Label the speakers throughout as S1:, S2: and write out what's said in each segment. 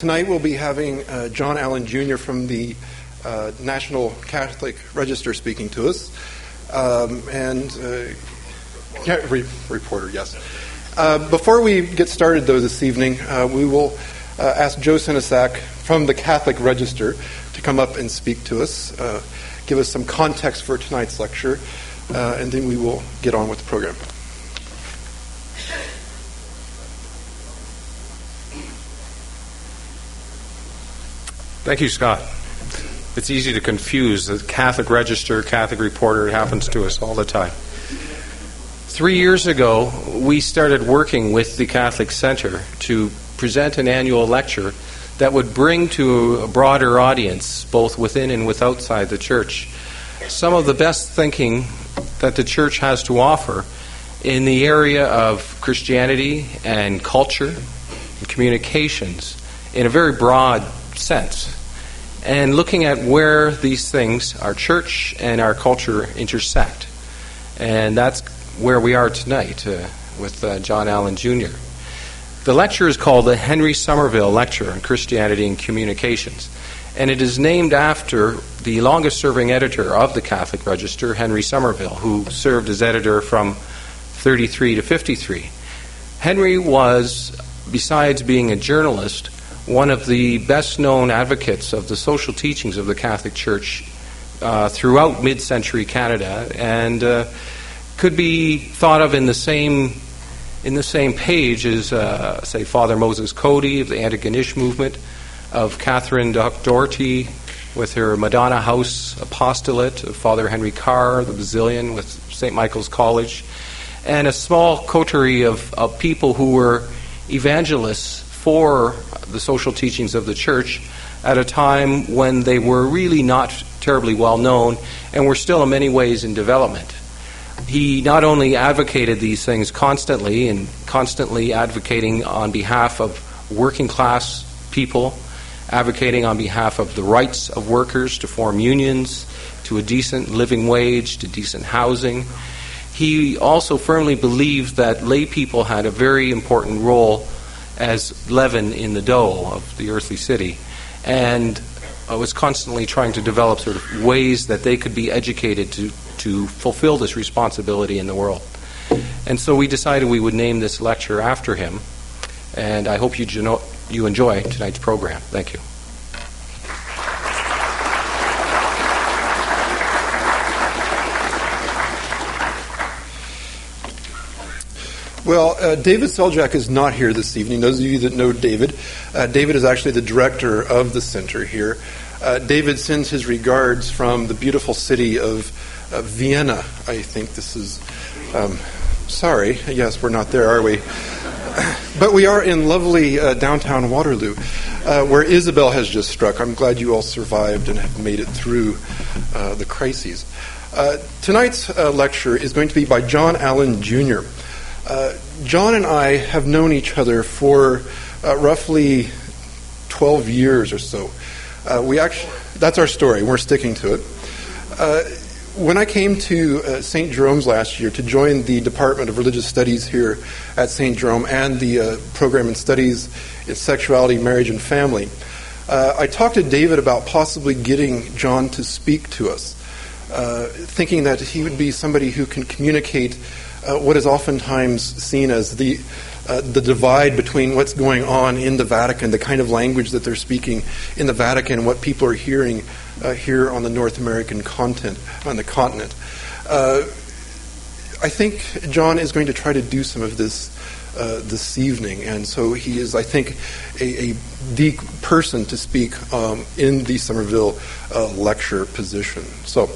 S1: Tonight we'll be having John Allen Jr. from the National Catholic Register speaking to us, reporter, yes. Before we get started, though, this evening, we will ask Joe Sinasak from the Catholic Register to come up and speak to us, give us some context for tonight's lecture, and then we will get on with the program.
S2: Thank you, Scott. It's easy to confuse the Catholic Register, Catholic Reporter. It happens to us all the time. 3 years ago, we started working with the Catholic Center to present an annual lecture that would bring to a broader audience, both within and outside the Church, some of the best thinking that the Church has to offer in the area of Christianity and culture and communications in a very broad sense, and looking at where these things, our church and our culture, intersect. And that's where we are tonight with John Allen Jr. The lecture is called the Henry Somerville Lecture on Christianity and Communications, and it is named after the longest-serving editor of the Catholic Register, Henry Somerville, who served as editor from 33 to 53. Henry was, besides being a journalist, one of the best-known advocates of the social teachings of the Catholic Church throughout mid-century Canada, and could be thought of in the same page as, say, Father Moses Cody of the Antigonish movement, of Catherine Doherty with her Madonna House apostolate, of Father Henry Carr, the Basilian with St. Michael's College, and a small coterie of people who were evangelists for the social teachings of the Church at a time when they were really not terribly well known and were still in many ways in development. He not only advocated these things constantly advocating on behalf of working class people, advocating on behalf of the rights of workers to form unions, to a decent living wage, to decent housing. He also firmly believed that lay people had a very important role as leaven in the dough of the earthly city, and was constantly trying to develop sort of ways that they could be educated to fulfill this responsibility in the world. And so we decided we would name this lecture after him, and I hope you enjoy tonight's program. Thank you.
S1: Well, David Seljak is not here this evening. Those of you that know David, David is actually the director of the center here. David sends his regards from the beautiful city of Vienna. I think this is... sorry, yes, we're not there, are we? But we are in lovely downtown Waterloo, where Isabel has just struck. I'm glad you all survived and have made it through the crises. Tonight's lecture is going to be by John Allen Jr. John and I have known each other for roughly 12 years or so. That's our story. We're sticking to it. When I came to St. Jerome's last year to join the Department of Religious Studies here at St. Jerome and the program in Studies in Sexuality, Marriage, and Family, I talked to David about possibly getting John to speak to us, thinking that he would be somebody who can communicate what is oftentimes seen as the divide between what's going on in the Vatican, the kind of language that they're speaking in the Vatican, and what people are hearing here on the North American continent. I think John is going to try to do some of this this evening, and so he is, I think, the person to speak in the Somerville lecture position. So,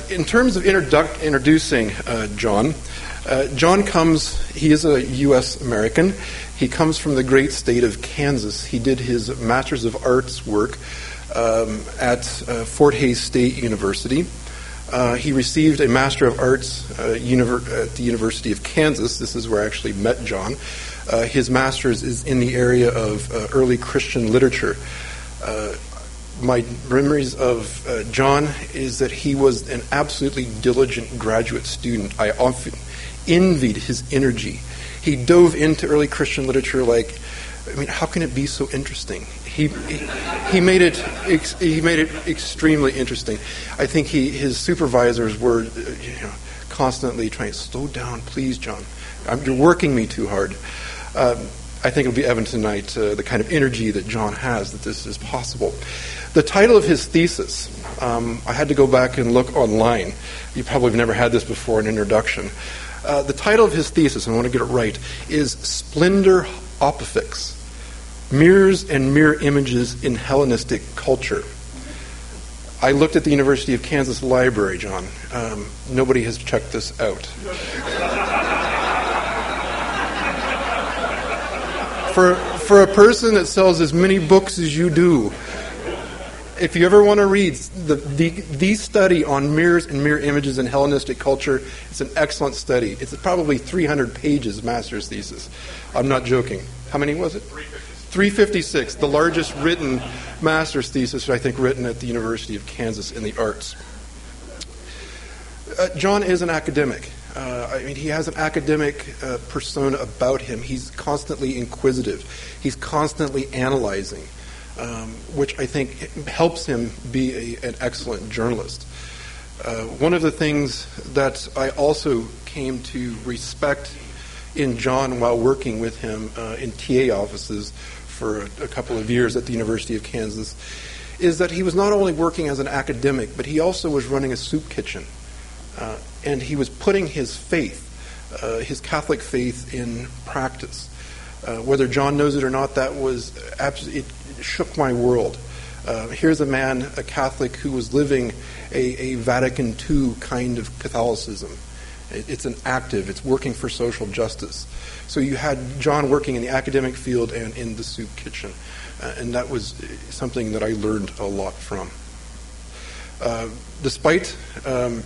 S1: in terms of introducing John, he is a U.S. American. He comes from the great state of Kansas. He did his Master's of Arts work at Fort Hays State University. He received a Master of Arts at the University of Kansas. This is where I actually met John. His master's is in the area of early Christian literature. My memories of John is that he was an absolutely diligent graduate student. I often envied his energy. He dove into early Christian literature like I mean, how can it be so interesting? He made it extremely interesting. I think his supervisors were constantly trying to slow down, please, John. You're working me too hard. I think it'll be evident tonight the kind of energy that John has, that this is possible. The title of his thesis, I had to go back and look online. You probably have never had this before, an introduction. The title of his thesis, and I want to get it right, is Splendor Opifix, Mirrors and Mirror Images in Hellenistic Culture. I looked at the University of Kansas library, John. Nobody has checked this out. For a person that sells as many books as you do, if you ever want to read the study on mirrors and mirror images in Hellenistic culture, it's an excellent study. It's probably 300 pages, master's thesis. I'm not joking. How many was it? 356, the largest written master's thesis, I think, written at the University of Kansas in the arts. John is an academic. He has an academic persona about him. He's constantly inquisitive. He's constantly analyzing, which I think helps him be an excellent journalist. One of the things that I also came to respect in John while working with him in TA offices for a couple of years at the University of Kansas is that he was not only working as an academic, but he also was running a soup kitchen. And he was putting his faith, his Catholic faith, in practice. Whether John knows it or not, that was absolutely, it shook my world. Here's a man, a Catholic, who was living a Vatican II kind of Catholicism. It's an active, it's working for social justice. So you had John working in the academic field and in the soup kitchen. And that was something that I learned a lot from. Despite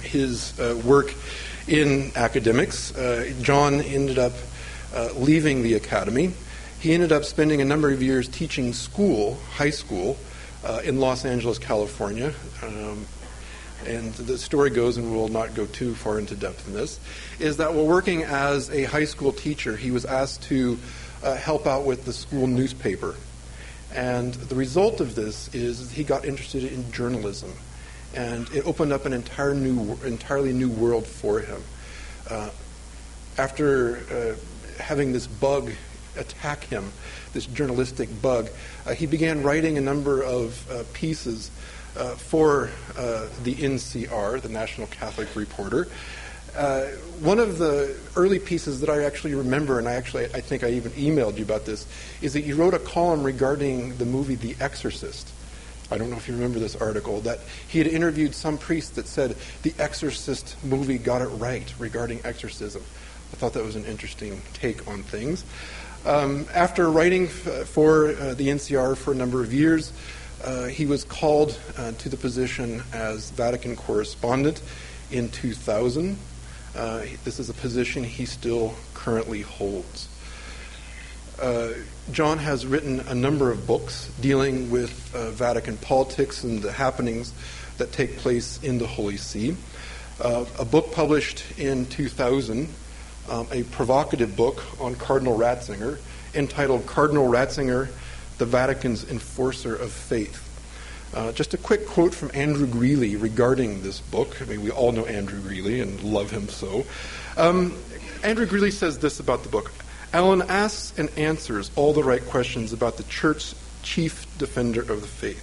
S1: his work in academics, John ended up leaving the academy. He ended up spending a number of years teaching high school, in Los Angeles, California. And the story goes, and we'll not go too far into depth in this, is that while working as a high school teacher, he was asked to help out with the school newspaper. And the result of this is he got interested in journalism. And it opened up an entirely new world for him. After having this bug attack him, this journalistic bug, he began writing a number of pieces for the NCR, the National Catholic Reporter. One of the early pieces that I actually remember, and I think I even emailed you about this, is that you wrote a column regarding the movie The Exorcist. I don't know if you remember this article, that he had interviewed some priest that said the Exorcist movie got it right regarding exorcism. I thought that was an interesting take on things. After writing for the NCR for a number of years, he was called to the position as Vatican Correspondent in 2000. This is a position he still currently holds. John has written a number of books dealing with Vatican politics and the happenings that take place in the Holy See. A book published in 2000, a provocative book on Cardinal Ratzinger, entitled Cardinal Ratzinger, the Vatican's Enforcer of Faith. Just a quick quote from Andrew Greeley regarding this book. I mean, we all know Andrew Greeley and love him so. Andrew Greeley says this about the book. Allen asks and answers all the right questions about the Church's chief defender of the faith.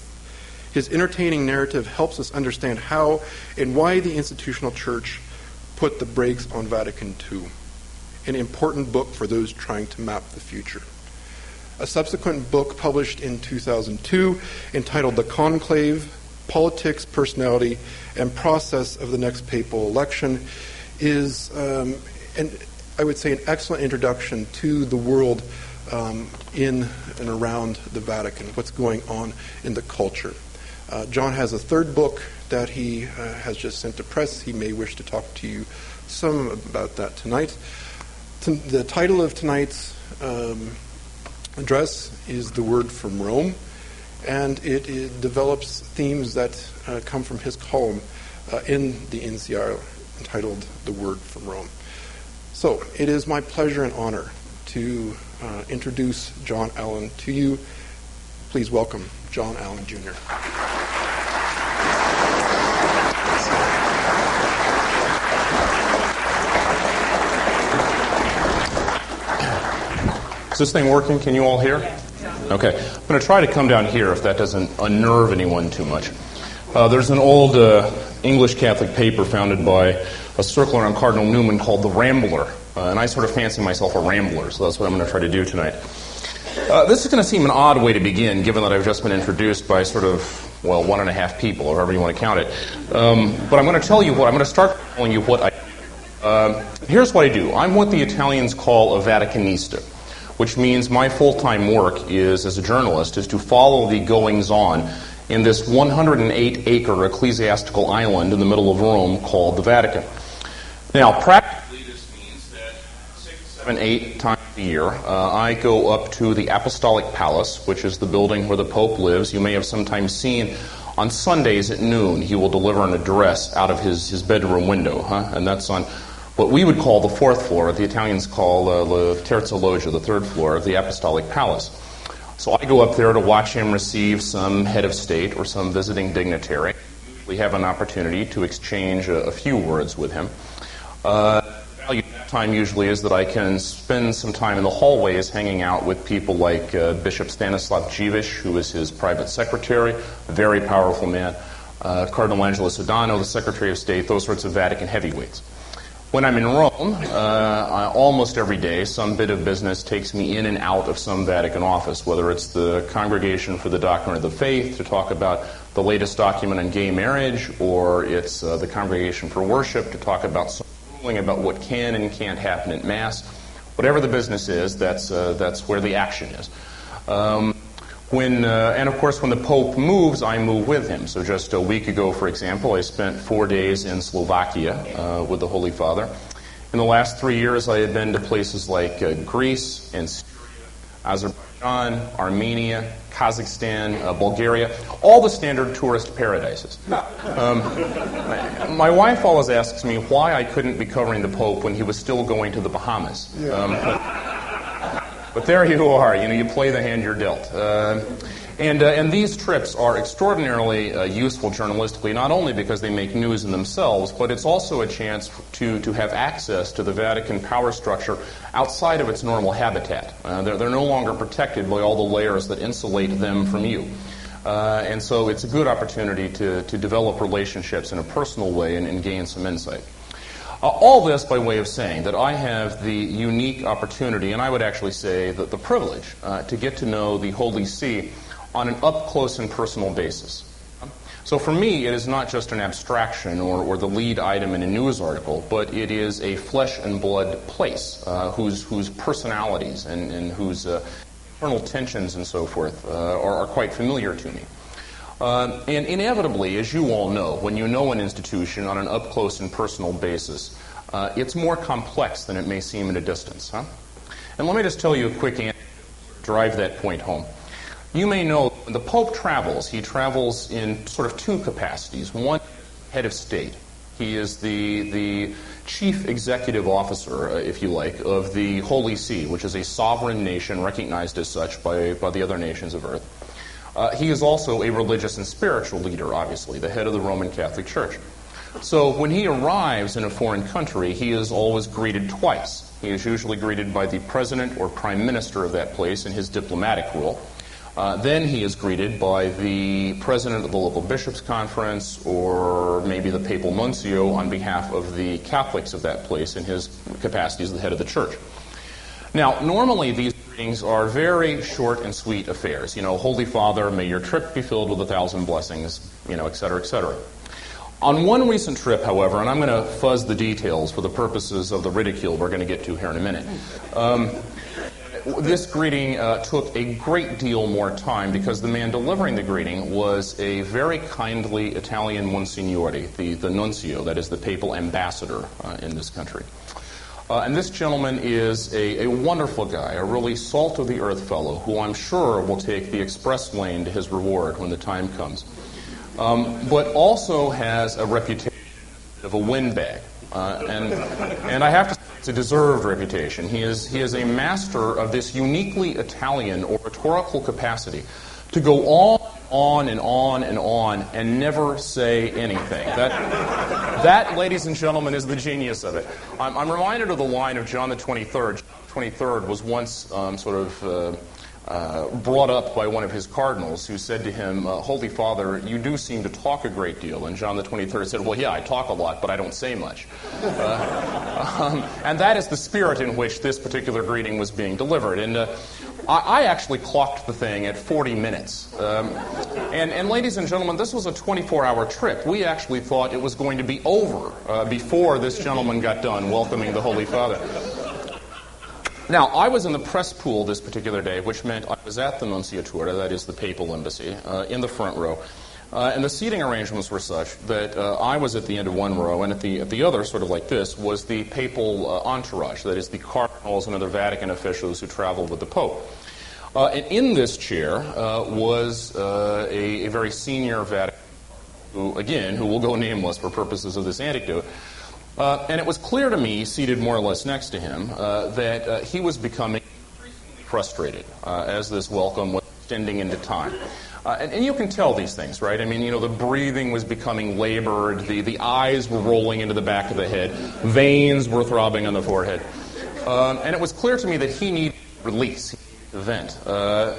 S1: His entertaining narrative helps us understand how and why the institutional Church put the brakes on Vatican II, an important book for those trying to map the future. A subsequent book published in 2002 entitled The Conclave, Politics, Personality, and Process of the Next Papal Election is I would say an excellent introduction to the world in and around the Vatican, what's going on in the culture. John has a third book that he has just sent to press. He may wish to talk to you some about that tonight. The title of tonight's address is The Word from Rome, and it develops themes that come from his column in the NCR entitled The Word from Rome. So, it is my pleasure and honor to introduce John Allen to you. Please welcome John Allen, Jr.
S3: Is this thing working? Can you all hear? Okay. I'm going to try to come down here if that doesn't unnerve anyone too much. There's an old English Catholic paper founded by a circle around Cardinal Newman called The Rambler. And I sort of fancy myself a rambler, so that's what I'm going to try to do tonight. This is going to seem an odd way to begin, given that I've just been introduced by sort of, 1.5 people, or however you want to count it. But I'm going to tell you what, I'm going to start telling you what I here's what I do. I'm what the Italians call a Vaticanista, which means my full-time work is, as a journalist, is to follow the goings-on in this 108-acre ecclesiastical island in the middle of Rome called the Vatican. Now, practically this means that 6, 7, 8 times a year, I go up to the Apostolic Palace, which is the building where the Pope lives. You may have sometimes seen on Sundays at noon, he will deliver an address out of his bedroom window, and that's on what we would call the 4th floor, the Italians call the Terza Loggia, the 3rd floor of the Apostolic Palace. So I go up there to watch him receive some head of state or some visiting dignitary. We have an opportunity to exchange a few words with him. The value of that time usually is that I can spend some time in the hallways hanging out with people like Bishop Stanislav Dziwisz, who is his private secretary, a very powerful man, Cardinal Angelo Sodano, the Secretary of State, those sorts of Vatican heavyweights. When I'm in Rome, almost every day, some bit of business takes me in and out of some Vatican office, whether it's the Congregation for the Doctrine of the Faith to talk about the latest document on gay marriage, or it's the Congregation for Worship to talk about some ruling about what can and can't happen at Mass. Whatever the business is, that's where the action is. And of course, when the Pope moves, I move with him. So just a week ago, for example, I spent 4 days in Slovakia with the Holy Father. In the last 3 years, I had been to places like Greece and Syria, Azerbaijan, Armenia, Kazakhstan, Bulgaria, all the standard tourist paradises. My wife always asks me why I couldn't be covering the Pope when he was still going to the Bahamas. But there you are. You play the hand you're dealt. And these trips are extraordinarily useful journalistically, not only because they make news in themselves, but it's also a chance to have access to the Vatican power structure outside of its normal habitat. They're no longer protected by all the layers that insulate them from you. And so it's a good opportunity to develop relationships in a personal way and gain some insight. All this by way of saying that I have the unique opportunity, and I would actually say that the privilege, to get to know the Holy See on an up-close and personal basis. So for me, it is not just an abstraction or the lead item in a news article, but it is a flesh-and-blood place whose personalities and whose internal tensions and so forth are quite familiar to me. And inevitably, as you all know, when you know an institution on an up-close and personal basis, it's more complex than it may seem at a distance. And let me just tell you a quick anecdote to drive that point home. You may know when the Pope travels, he travels in sort of 2 capacities. One, head of state. He is the chief executive officer, if you like, of the Holy See, which is a sovereign nation recognized as such by the other nations of earth. He is also a religious and spiritual leader, obviously, the head of the Roman Catholic Church. So when he arrives in a foreign country, he is always greeted twice. He is usually greeted by the president or prime minister of that place in his diplomatic role. Then he is greeted by the president of the local bishops' conference or maybe the papal nuncio on behalf of the Catholics of that place in his capacity as the head of the church. Now, normally these greetings are very short and sweet affairs. Holy Father, may your trip be filled with 1,000 blessings, et cetera, et cetera. On one recent trip, however, and I'm going to fuzz the details for the purposes of the ridicule we're going to get to here in a minute, this greeting took a great deal more time because the man delivering the greeting was a very kindly Italian Monsignore, the nuncio, that is the papal ambassador in this country. And this gentleman is a wonderful guy, a really salt-of-the-earth fellow who I'm sure will take the express lane to his reward when the time comes. But also has a reputation of a windbag. And I have to say, It's a deserved reputation. He is a master of this uniquely Italian oratorical capacity to go on and on and on and never say anything. That, ladies and gentlemen, is the genius of it. I'm reminded of the line of John the 23rd. John the 23rd was once brought up by one of his cardinals who said to him, Holy Father, you do seem to talk a great deal. And John the 23rd said, well, yeah, I talk a lot, but I don't say much. And that is the spirit in which this particular greeting was being delivered. And I actually clocked the thing at 40 minutes. And ladies and gentlemen, this was a 24-hour trip. We actually thought it was going to be over before this gentleman got done welcoming the Holy Father. Now, I was in the press pool this particular day, which meant I was at the Nunciatura, that is the papal embassy, in the front row. And the seating arrangements were such that I was at the end of one row, and at the other, sort of like this, was the papal entourage, that is the cardinals and other Vatican officials who traveled with the Pope. And in this chair was a very senior Vatican, who will go nameless for purposes of this anecdote. And it was clear to me, seated more or less next to him, that he was becoming increasingly frustrated as this welcome was extending into time. And you can tell these things, right? I mean, the breathing was becoming labored, the eyes were rolling into the back of the head, veins were throbbing on the forehead. And it was clear to me that he needed release, he needed to vent.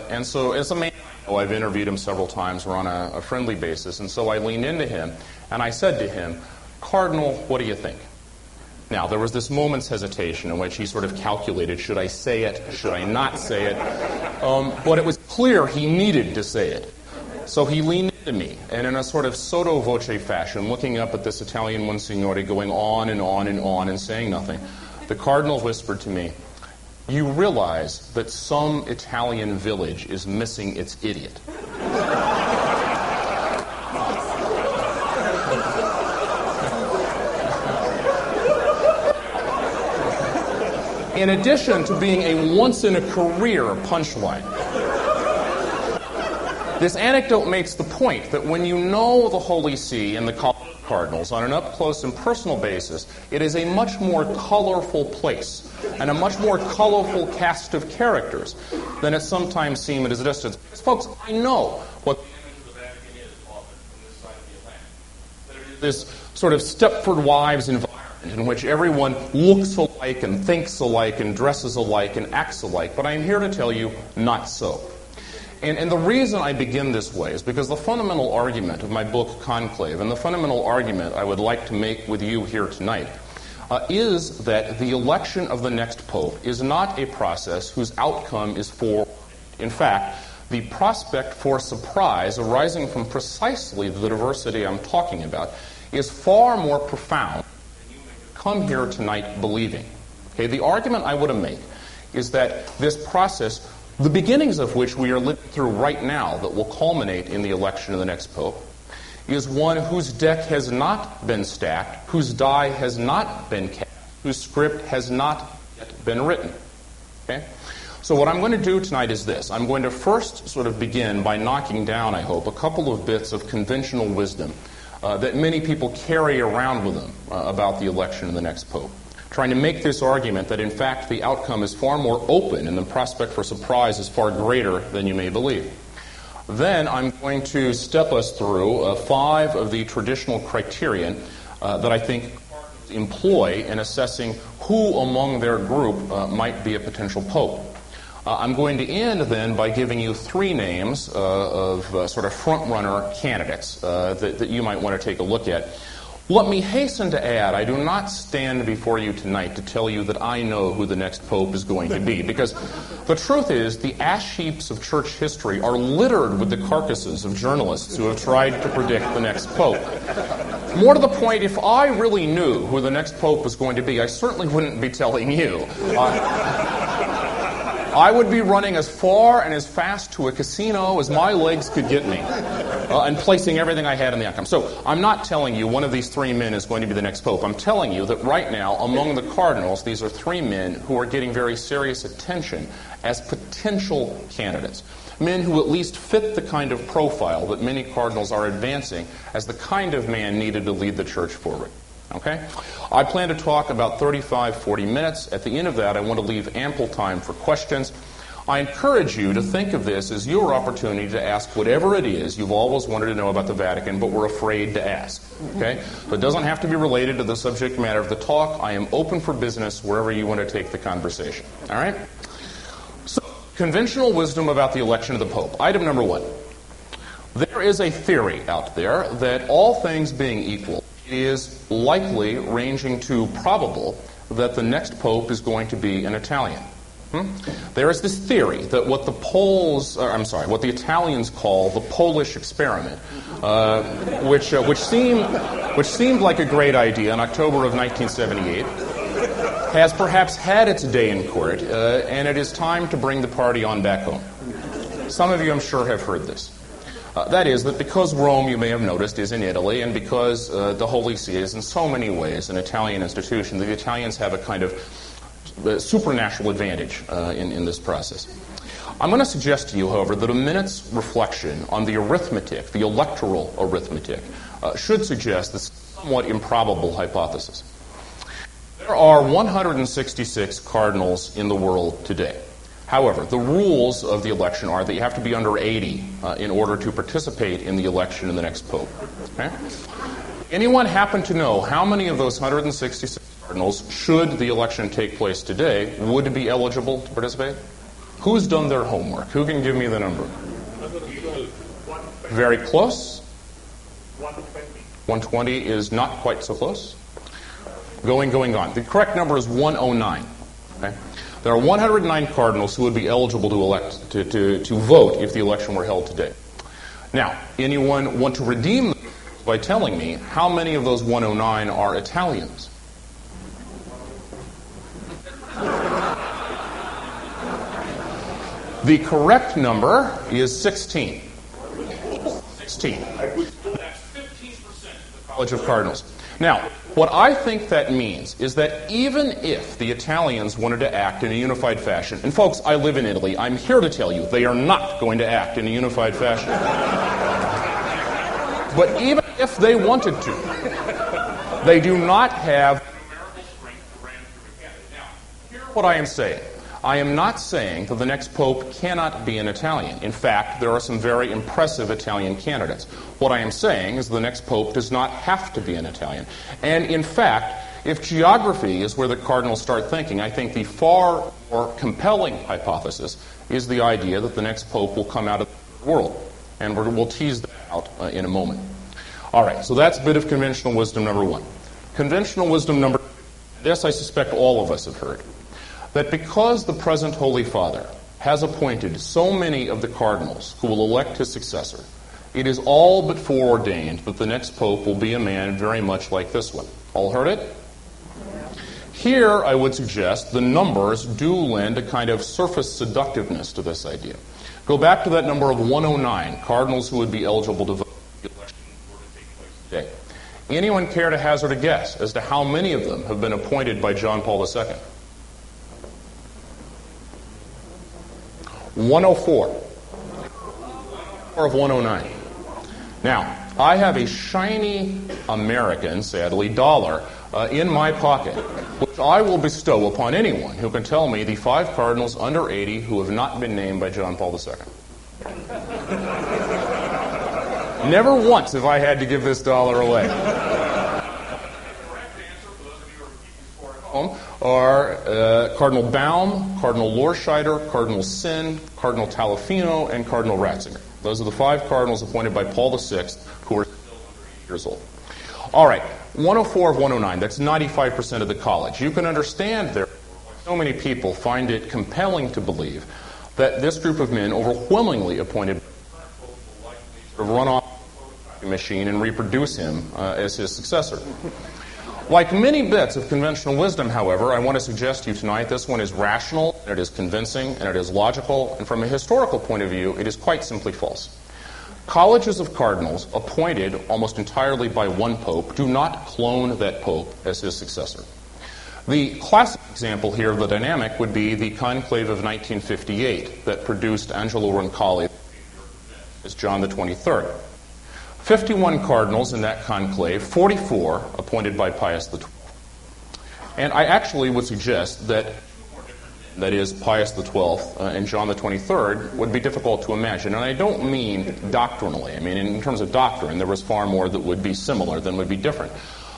S3: And so as a man, I've interviewed him several times, we're on a friendly basis, and so I leaned into him, and I said to him, Cardinal, what do you think? Now, there was this moment's hesitation in which he sort of calculated, should I say it, should I not say it? But it was clear he needed to say it. So he leaned into me, and in a sort of sotto voce fashion, looking up at this Italian Monsignore, going on and on and on and saying nothing, the Cardinal whispered to me, you realize that some Italian village is missing its idiot. In addition to being a once-in-a-career punchline. This anecdote makes the point that when you know the Holy See and the College of Cardinals on an up-close and personal basis, it is a much more colorful place and a much more colorful cast of characters than it sometimes seems at a distance. Because, folks, I know what the image of the Vatican is often from this side of the Atlantic. That it is this sort of Stepford Wives environment in which everyone looks alike and thinks alike and dresses alike and acts alike. But I am here to tell you, not so. And the reason I begin this way is because the fundamental argument of my book, Conclave, and the fundamental argument I would like to make with you here tonight, is that the election of the next pope is not a process whose outcome is for. In fact, the prospect for surprise arising from precisely the diversity I'm talking about is far more profound come here tonight believing. Okay, the argument I want to make is that this process, the beginnings of which we are living through right now, that will culminate in the election of the next pope, is one whose deck has not been stacked, whose die has not been cast, whose script has not yet been written. Okay? So what I'm going to do tonight is this. I'm going to first sort of begin by knocking down, I hope, a couple of bits of conventional wisdom that many people carry around with them about the election of the next pope, trying to make this argument that, in fact, the outcome is far more open and the prospect for surprise is far greater than you may believe. Then I'm going to step us through 5 of the traditional criterion that I think employ in assessing who among their group might be a potential pope. I'm going to end then by giving you 3 names of sort of front-runner candidates that you might want to take a look at. Let me hasten to add, I do not stand before you tonight to tell you that I know who the next pope is going to be, because the truth is the ash heaps of church history are littered with the carcasses of journalists who have tried to predict the next pope. More to the point, if I really knew who the next pope was going to be, I certainly wouldn't be telling you. I would be running as far and as fast to a casino as my legs could get me, and placing everything I had in the outcome. So I'm not telling you one of these 3 men is going to be the next pope. I'm telling you that right now, among the cardinals, these are 3 men who are getting very serious attention as potential candidates. Men who at least fit the kind of profile that many cardinals are advancing as the kind of man needed to lead the church forward. Okay? I plan to talk about 35, 40 minutes. At the end of that, I want to leave ample time for questions. I encourage you to think of this as your opportunity to ask whatever it is you've always wanted to know about the Vatican but were afraid to ask. Okay? So it doesn't have to be related to the subject matter of the talk. I am open for business wherever you want to take the conversation. All right? So, conventional wisdom about the election of the Pope. Item number 1. There is a theory out there that all things being equal, it is likely, ranging to probable, that the next Pope is going to be an Italian. There is this theory that what the Italians call the Polish experiment, which seemed like a great idea in October of 1978, has perhaps had its day in court, and it is time to bring the party on back home. Some of you, I'm sure, have heard this. That is, that because Rome, you may have noticed, is in Italy, and because the Holy See is in so many ways an Italian institution, the Italians have a kind of supernatural advantage in this process. I'm going to suggest to you, however, that a minute's reflection on the arithmetic, the electoral arithmetic, should suggest this somewhat improbable hypothesis. There are 166 cardinals in the world today. However, the rules of the election are that you have to be under 80 in order to participate in the election of the next pope. Okay? Anyone happen to know how many of those 166 cardinals, should the election take place today, would be eligible to participate? Who's done their homework? Who can give me the number? Very close. 120 is not quite so close. Going on. The correct number is 109. Okay? There are 109 cardinals who would be eligible to elect to vote if the election were held today. Now, anyone want to redeem them by telling me how many of those 109 are Italians? The correct number is 16. 16. That's 15% of the College of Cardinals. Now, what I think that means is that even if the Italians wanted to act in a unified fashion, and folks, I live in Italy, I'm here to tell you they are not going to act in a unified fashion. But even if they wanted to, they do not have numerical strength to ram through a candidate. Now, here's what I am saying. I am not saying that the next pope cannot be an Italian. In fact, there are some very impressive Italian candidates. What I am saying is the next pope does not have to be an Italian. And in fact, if geography is where the cardinals start thinking, I think the far more compelling hypothesis is the idea that the next pope will come out of the world. And we'll tease that out in a moment. All right, so that's a bit of conventional wisdom number one. Conventional wisdom number two, this I suspect all of us have heard, that because the present Holy Father has appointed so many of the cardinals who will elect his successor, it is all but foreordained that the next pope will be a man very much like this one. All heard it? Here, I would suggest the numbers do lend a kind of surface seductiveness to this idea. Go back to that number of 109 cardinals who would be eligible to vote in the election were to take place today. Anyone care to hazard a guess as to how many of them have been appointed by John Paul II? 104. 104 of 109. Now, I have a shiny American, sadly, dollar in my pocket, which I will bestow upon anyone who can tell me the 5 cardinals under 80 who have not been named by John Paul II. Never once have I had to give this dollar away. Are Cardinal Baum, Cardinal Lorscheider, Cardinal Sin, Cardinal Talafino, and Cardinal Ratzinger. Those are the 5 cardinals appointed by Paul VI who are still under 80 years old. All right, 104 of 109, that's 95% of the college. You can understand, therefore, why so many people find it compelling to believe that this group of men, overwhelmingly appointed, will likely sort of run off the machine and reproduce him as his successor. Like many bits of conventional wisdom, however, I want to suggest to you tonight this one is rational, and it is convincing, and it is logical, and from a historical point of view, it is quite simply false. Colleges of Cardinals, appointed almost entirely by one pope, do not clone that pope as his successor. The classic example here of the dynamic would be the Conclave of 1958 that produced Angelo Roncalli as John the 23rd. 51 cardinals in that conclave, 44 appointed by Pius XII. And I actually would suggest that is, Pius XII and John the 23rd would be difficult to imagine. And I don't mean doctrinally. I mean, in terms of doctrine, there was far more that would be similar than would be different.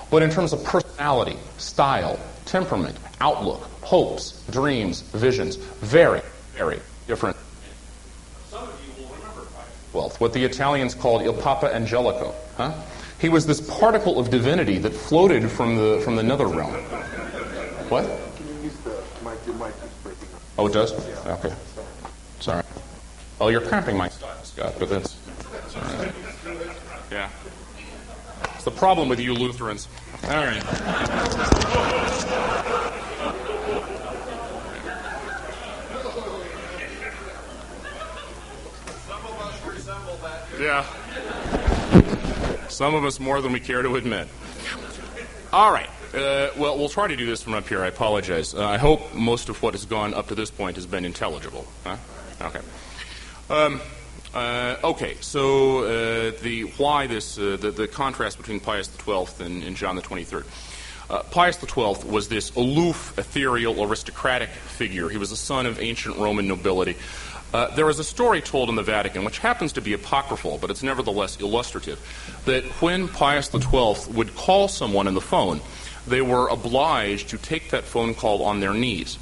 S3: But in terms of personality, style, temperament, outlook, hopes, dreams, visions, very, very different. Some of you will remember Pius XII, what the Italians called Il Papa Angelico. Huh? He was this particle of divinity that floated from the nether realm. What?
S4: Can you use the mic? Your mic is breaking up.
S3: Oh, it does?
S4: Yeah.
S3: Okay. Sorry. Oh, you're cramping my style, Scott, but that's all right. Yeah. It's the problem with you Lutherans. All right.
S5: Some of us resemble that.
S3: Yeah. Some of us more than we care to admit. All right. Well, we'll try to do this from up here. I apologize. I hope most of what has gone up to this point has been intelligible. Huh? Okay. Okay. So the contrast between Pius XII and John the 23rd. Pius XII was this aloof, ethereal, aristocratic figure. He was the son of ancient Roman nobility. There is a story told in the Vatican, which happens to be apocryphal, but it's nevertheless illustrative, that when Pius XII would call someone on the phone, they were obliged to take that phone call on their knees.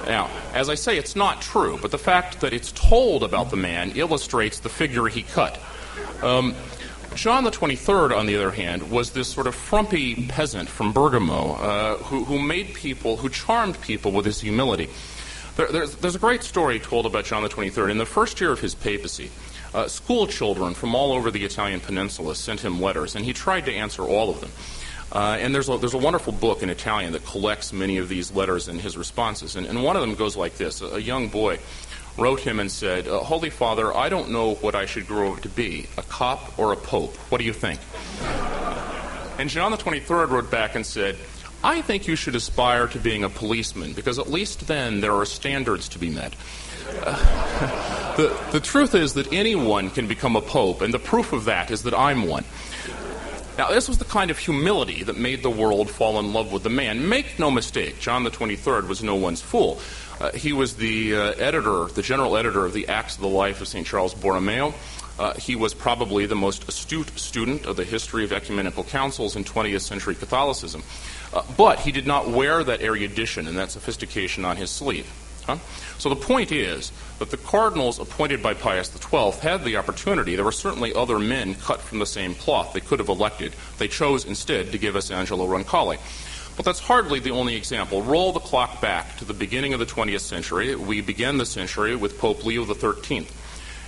S3: Now, as I say, it's not true, but the fact that it's told about the man illustrates the figure he cut. John the 23rd, on the other hand, was this sort of frumpy peasant from Bergamo who charmed people with his humility. There's a great story told about John the 23rd. In the first year of his papacy, school children from all over the Italian peninsula sent him letters, and he tried to answer all of them. And there's a wonderful book in Italian that collects many of these letters and his responses. And one of them goes like this. A young boy wrote him and said, Holy Father, I don't know what I should grow up to be, a cop or a pope. What do you think? And John the 23rd wrote back and said, I think you should aspire to being a policeman, because at least then there are standards to be met. The truth is that anyone can become a pope, and the proof of that is that I'm one. Now, this was the kind of humility that made the world fall in love with the man. Make no mistake, John the 23rd was no one's fool. He was the general editor of the Acts of the Life of St. Charles Borromeo. He was probably the most astute student of the history of ecumenical councils in 20th century Catholicism. But he did not wear that erudition and that sophistication on his sleeve. Huh? So the point is that the cardinals appointed by Pius XII had the opportunity. There were certainly other men cut from the same cloth they could have elected. They chose instead to give us Angelo Roncalli. But that's hardly the only example. Roll the clock back to the beginning of the 20th century. We began the century with Pope Leo XIII.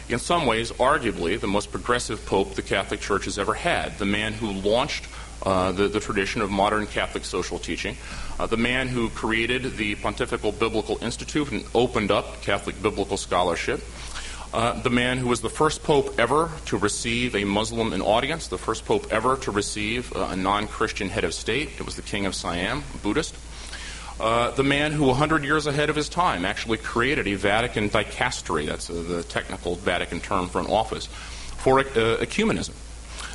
S3: In some ways, arguably, the most progressive pope the Catholic Church has ever had, the man who launched the tradition of modern Catholic social teaching, the man who created the Pontifical Biblical Institute and opened up Catholic biblical scholarship, the man who was the first pope ever to receive a Muslim in audience, the first pope ever to receive a non-Christian head of state. It was the King of Siam, Buddhist. The man who, 100 years ahead of his time, actually created a Vatican dicastery, that's the technical Vatican term for an office, for ecumenism.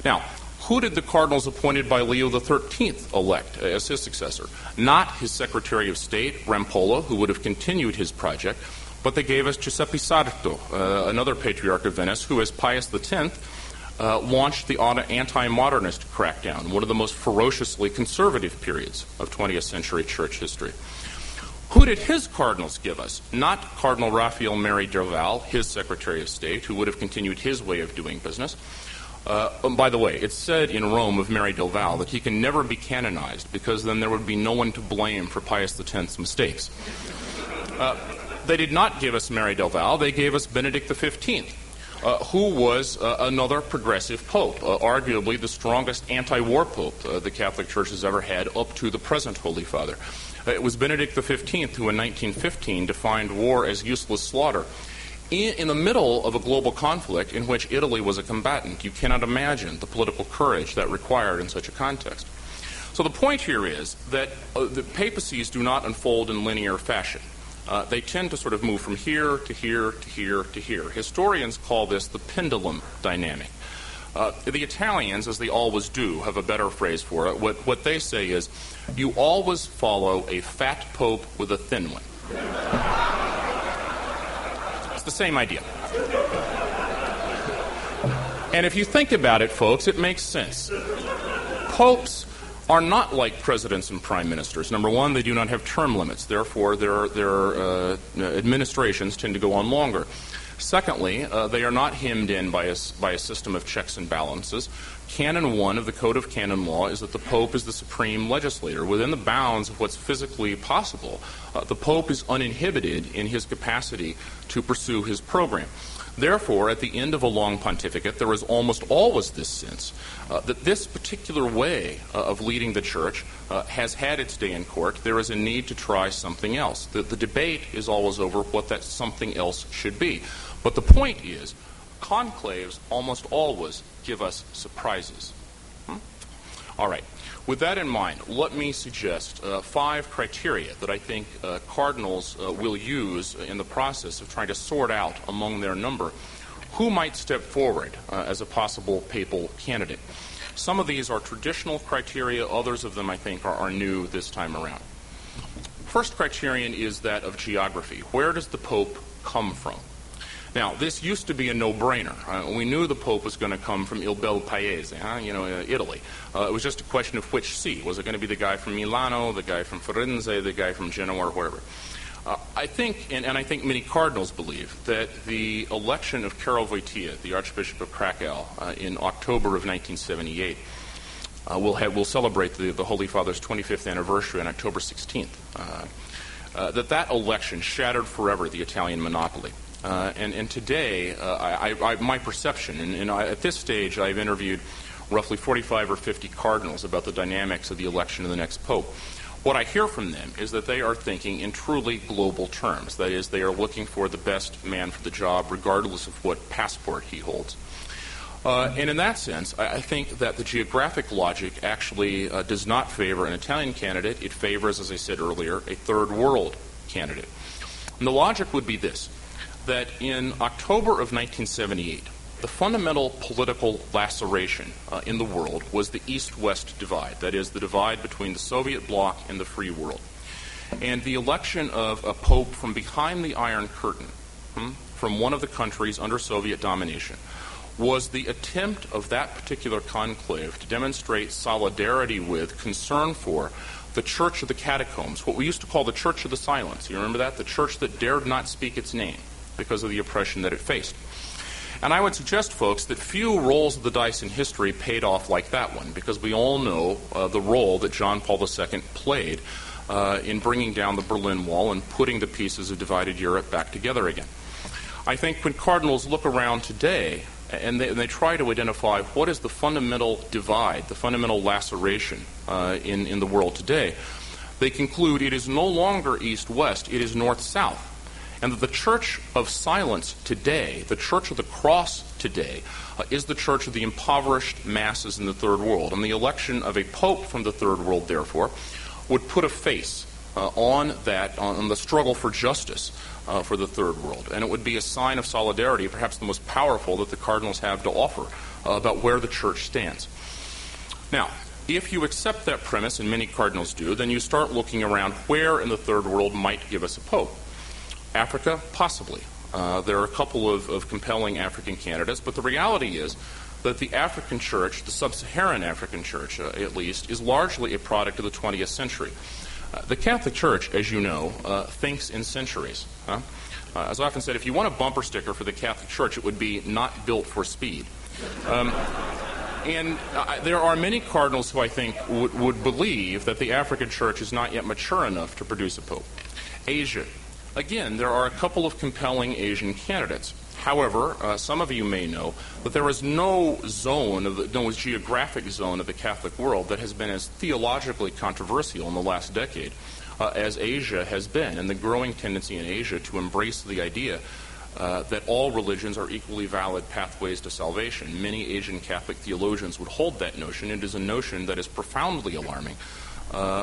S3: Now, who did the cardinals appointed by Leo XIII elect as his successor? Not his Secretary of State, Rampolla, who would have continued his project, but they gave us Giuseppe Sarto, another patriarch of Venice, who, as Pius X, launched the anti-modernist crackdown, one of the most ferociously conservative periods of 20th century church history. Who did his cardinals give us? Not Cardinal Raphael Mary del Val, his Secretary of State, who would have continued his way of doing business. By the way, it's said in Rome of Mary del Val that he can never be canonized, because then there would be no one to blame for Pius X's mistakes. They did not give us Mary del Val, they gave us Benedict XV. Who was another progressive pope, arguably the strongest anti-war pope the Catholic Church has ever had up to the present Holy Father. It was Benedict XV who in 1915 defined war as useless slaughter. In the middle of a global conflict in which Italy was a combatant, you cannot imagine the political courage that required in such a context. So the point here is that the papacies do not unfold in linear fashion. They tend to sort of move from here to here to here to here. Historians call this the pendulum dynamic. The Italians, as they always do, have a better phrase for it. What they say is, you always follow a fat pope with a thin one. It's the same idea. And if you think about it, folks, it makes sense. Popes are not like presidents and prime ministers. Number one, they do not have term limits. Therefore, their administrations tend to go on longer. Secondly, they are not hemmed in by a system of checks and balances. Canon 1 of the Code of Canon Law is that the Pope is the supreme legislator. Within the bounds of what's physically possible, the Pope is uninhibited in his capacity to pursue his program. Therefore, at the end of a long pontificate, there is almost always this sense that this particular way of leading the Church has had its day in court. There is a need to try something else. The debate is always over what that something else should be. But the point is, conclaves almost always give us surprises. All right. With that in mind, let me suggest 5 criteria that I think cardinals will use in the process of trying to sort out among their number who might step forward as a possible papal candidate. Some of these are traditional criteria. Others of them, I think, are new this time around. First criterion is that of geography. Where does the Pope come from? Now, this used to be a no-brainer. We knew the Pope was going to come from Il Bel Paese, Italy. It was just a question of which see. Was it going to be the guy from Milano, the guy from Firenze, the guy from Genoa, or wherever? I think, and I think many cardinals believe, that the election of Karol Wojtyła, the Archbishop of Krakow, in October of 1978, we'll celebrate the Holy Father's 25th anniversary on October 16th, that election shattered forever the Italian monopoly. And today, my perception, and at this stage I've interviewed roughly 45 or 50 cardinals about the dynamics of the election of the next pope. What I hear from them is that they are thinking in truly global terms. That is, they are looking for the best man for the job, regardless of what passport he holds. And in that sense, I think that the geographic logic actually does not favor an Italian candidate. It favors, as I said earlier, a third world candidate. And the logic would be this, that in October of 1978, the fundamental political laceration in the world was the East-West divide, that is, the divide between the Soviet bloc and the free world. And the election of a pope from behind the Iron Curtain, from one of the countries under Soviet domination, was the attempt of that particular conclave to demonstrate solidarity with, concern for, the Church of the Catacombs, what we used to call the Church of the Silence. You remember that? The church that dared not speak its name because of the oppression that it faced. And I would suggest, folks, that few rolls of the dice in history paid off like that one, because we all know the role that John Paul II played in bringing down the Berlin Wall and putting the pieces of divided Europe back together again. I think when cardinals look around today and they try to identify what is the fundamental divide, the fundamental laceration in the world today, they conclude it is no longer east-west, it is north-south. And that the Church of Silence today, the Church of the Cross today, is the church of the impoverished masses in the Third World. And the election of a pope from the Third World, therefore, would put a face on the struggle for justice for the Third World. And it would be a sign of solidarity, perhaps the most powerful that the cardinals have to offer about where the church stands. Now, if you accept that premise, and many cardinals do, then you start looking around where in the Third World might give us a pope. Africa, possibly. There are a couple of compelling African candidates, but the reality is that the African church, the sub-Saharan African church at least, is largely a product of the 20th century. The Catholic Church, as you know, thinks in centuries. As I often said, if you want a bumper sticker for the Catholic Church, it would be not built for speed. And there are many cardinals who I think would believe that the African Church is not yet mature enough to produce a pope. Asia. Again, there are a couple of compelling Asian candidates. However, some of you may know that there is no geographic zone of the Catholic world that has been as theologically controversial in the last decade as Asia has been, and the growing tendency in Asia to embrace the idea that all religions are equally valid pathways to salvation. Many Asian Catholic theologians would hold that notion. It is a notion that is profoundly alarming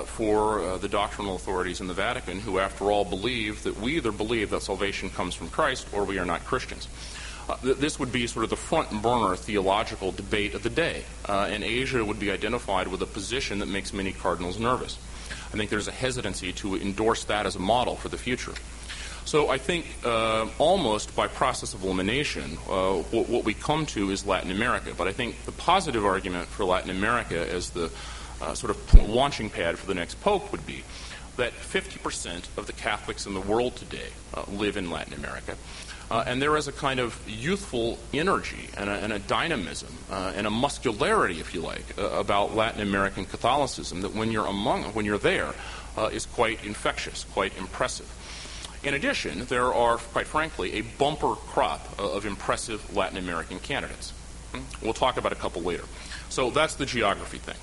S3: for the doctrinal authorities in the Vatican, who, after all, believe that we either believe that salvation comes from Christ or we are not Christians. This would be sort of the front burner theological debate of the day, and Asia would be identified with a position that makes many cardinals nervous. I think there's a hesitancy to endorse that as a model for the future. So I think almost by process of elimination, what we come to is Latin America. But I think the positive argument for Latin America as the sort of launching pad for the next pope would be that 50% of the Catholics in the world today live in Latin America. And there is a kind of youthful energy and a dynamism and a muscularity, if you like, about Latin American Catholicism that when you're there, is quite infectious, quite impressive. In addition, there are, quite frankly, a bumper crop of impressive Latin American candidates. We'll talk about a couple later. So that's the geography thing.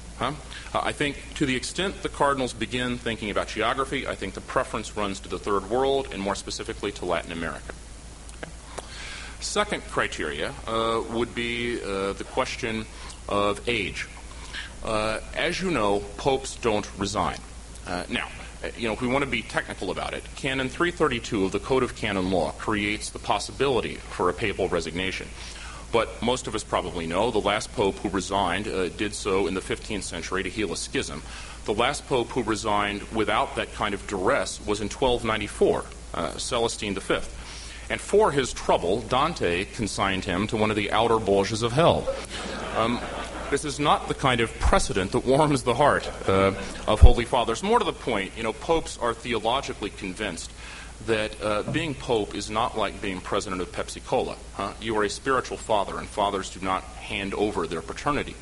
S3: I think to the extent the cardinals begin thinking about geography, I think the preference runs to the Third World and more specifically to Latin America. Second criteria would be the question of age. As you know, popes don't resign. Now, if we want to be technical about it, Canon 332 of the Code of Canon Law creates the possibility for a papal resignation. But most of us probably know the last pope who resigned did so in the 15th century to heal a schism. The last pope who resigned without that kind of duress was in 1294, Celestine V. And for his trouble, Dante consigned him to one of the outer bulges of hell. This is not the kind of precedent that warms the heart of Holy Fathers. More to the point, popes are theologically convinced that being pope is not like being president of Pepsi Cola. You are a spiritual father, and fathers do not hand over their paternity.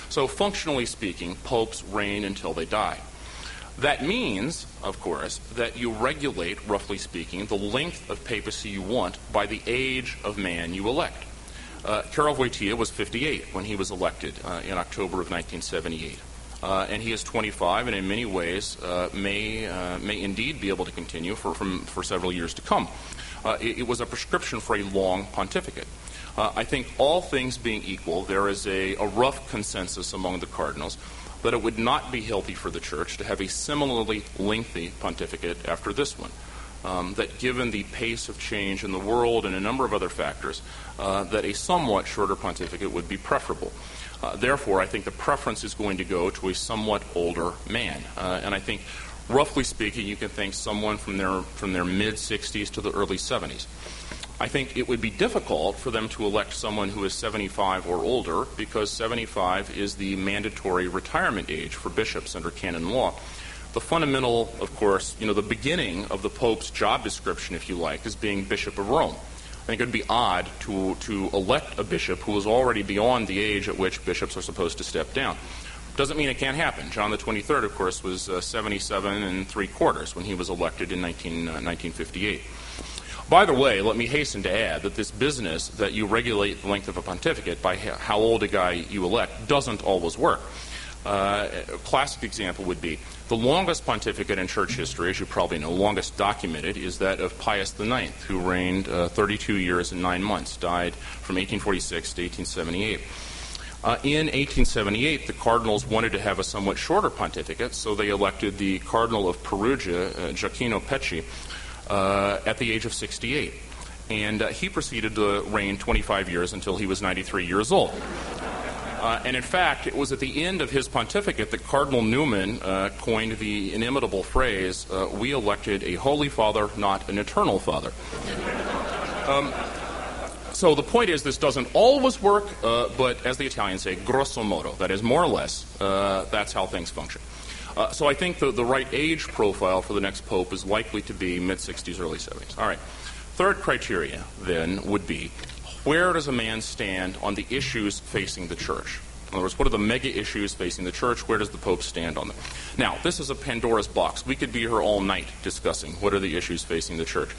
S3: So functionally speaking, popes reign until they die. That means, of course, that you regulate, roughly speaking, the length of papacy you want by the age of man you elect. Karol Wojtyła was 58 when he was elected in October of 1978. And he is 25 and in many ways may indeed be able to continue for several years to come. It was a prescription for a long pontificate. I think all things being equal, there is a rough consensus among the cardinals that it would not be healthy for the Church to have a similarly lengthy pontificate after this one. That given the pace of change in the world and a number of other factors, that a somewhat shorter pontificate would be preferable. Therefore, I think the preference is going to go to a somewhat older man. And I think, roughly speaking, you can think someone from their mid-60s to the early 70s. I think it would be difficult for them to elect someone who is 75 or older because 75 is the mandatory retirement age for bishops under canon law. The fundamental, of course, the beginning of the Pope's job description, if you like, is being Bishop of Rome. I think it would be odd to elect a bishop who is already beyond the age at which bishops are supposed to step down. Doesn't mean it can't happen. John the 23rd, of course, was 77 3/4 when he was elected in 1958. By the way, let me hasten to add that this business that you regulate the length of a pontificate by how old a guy you elect doesn't always work. A classic example would be the longest pontificate in church history, as you probably know, longest documented, is that of Pius IX, who reigned 32 years and 9 months, died from 1846 to 1878. In 1878, the cardinals wanted to have a somewhat shorter pontificate, so they elected the Cardinal of Perugia, Gioacchino Pecci, at the age of 68. And he proceeded to reign 25 years until he was 93 years old. And in fact, it was at the end of his pontificate that Cardinal Newman coined the inimitable phrase, "We elected a holy father, not an eternal father." So the point is, this doesn't always work, but as the Italians say, grosso modo, that is more or less, that's how things function. So I think the right age profile for the next pope is likely to be mid-60s, early 70s. All right. Third criteria, then, would be, where does a man stand on the issues facing the Church? In other words, what are the mega issues facing the Church? Where does the Pope stand on them? Now, this is a Pandora's box. We could be here all night discussing what are the issues facing the Church.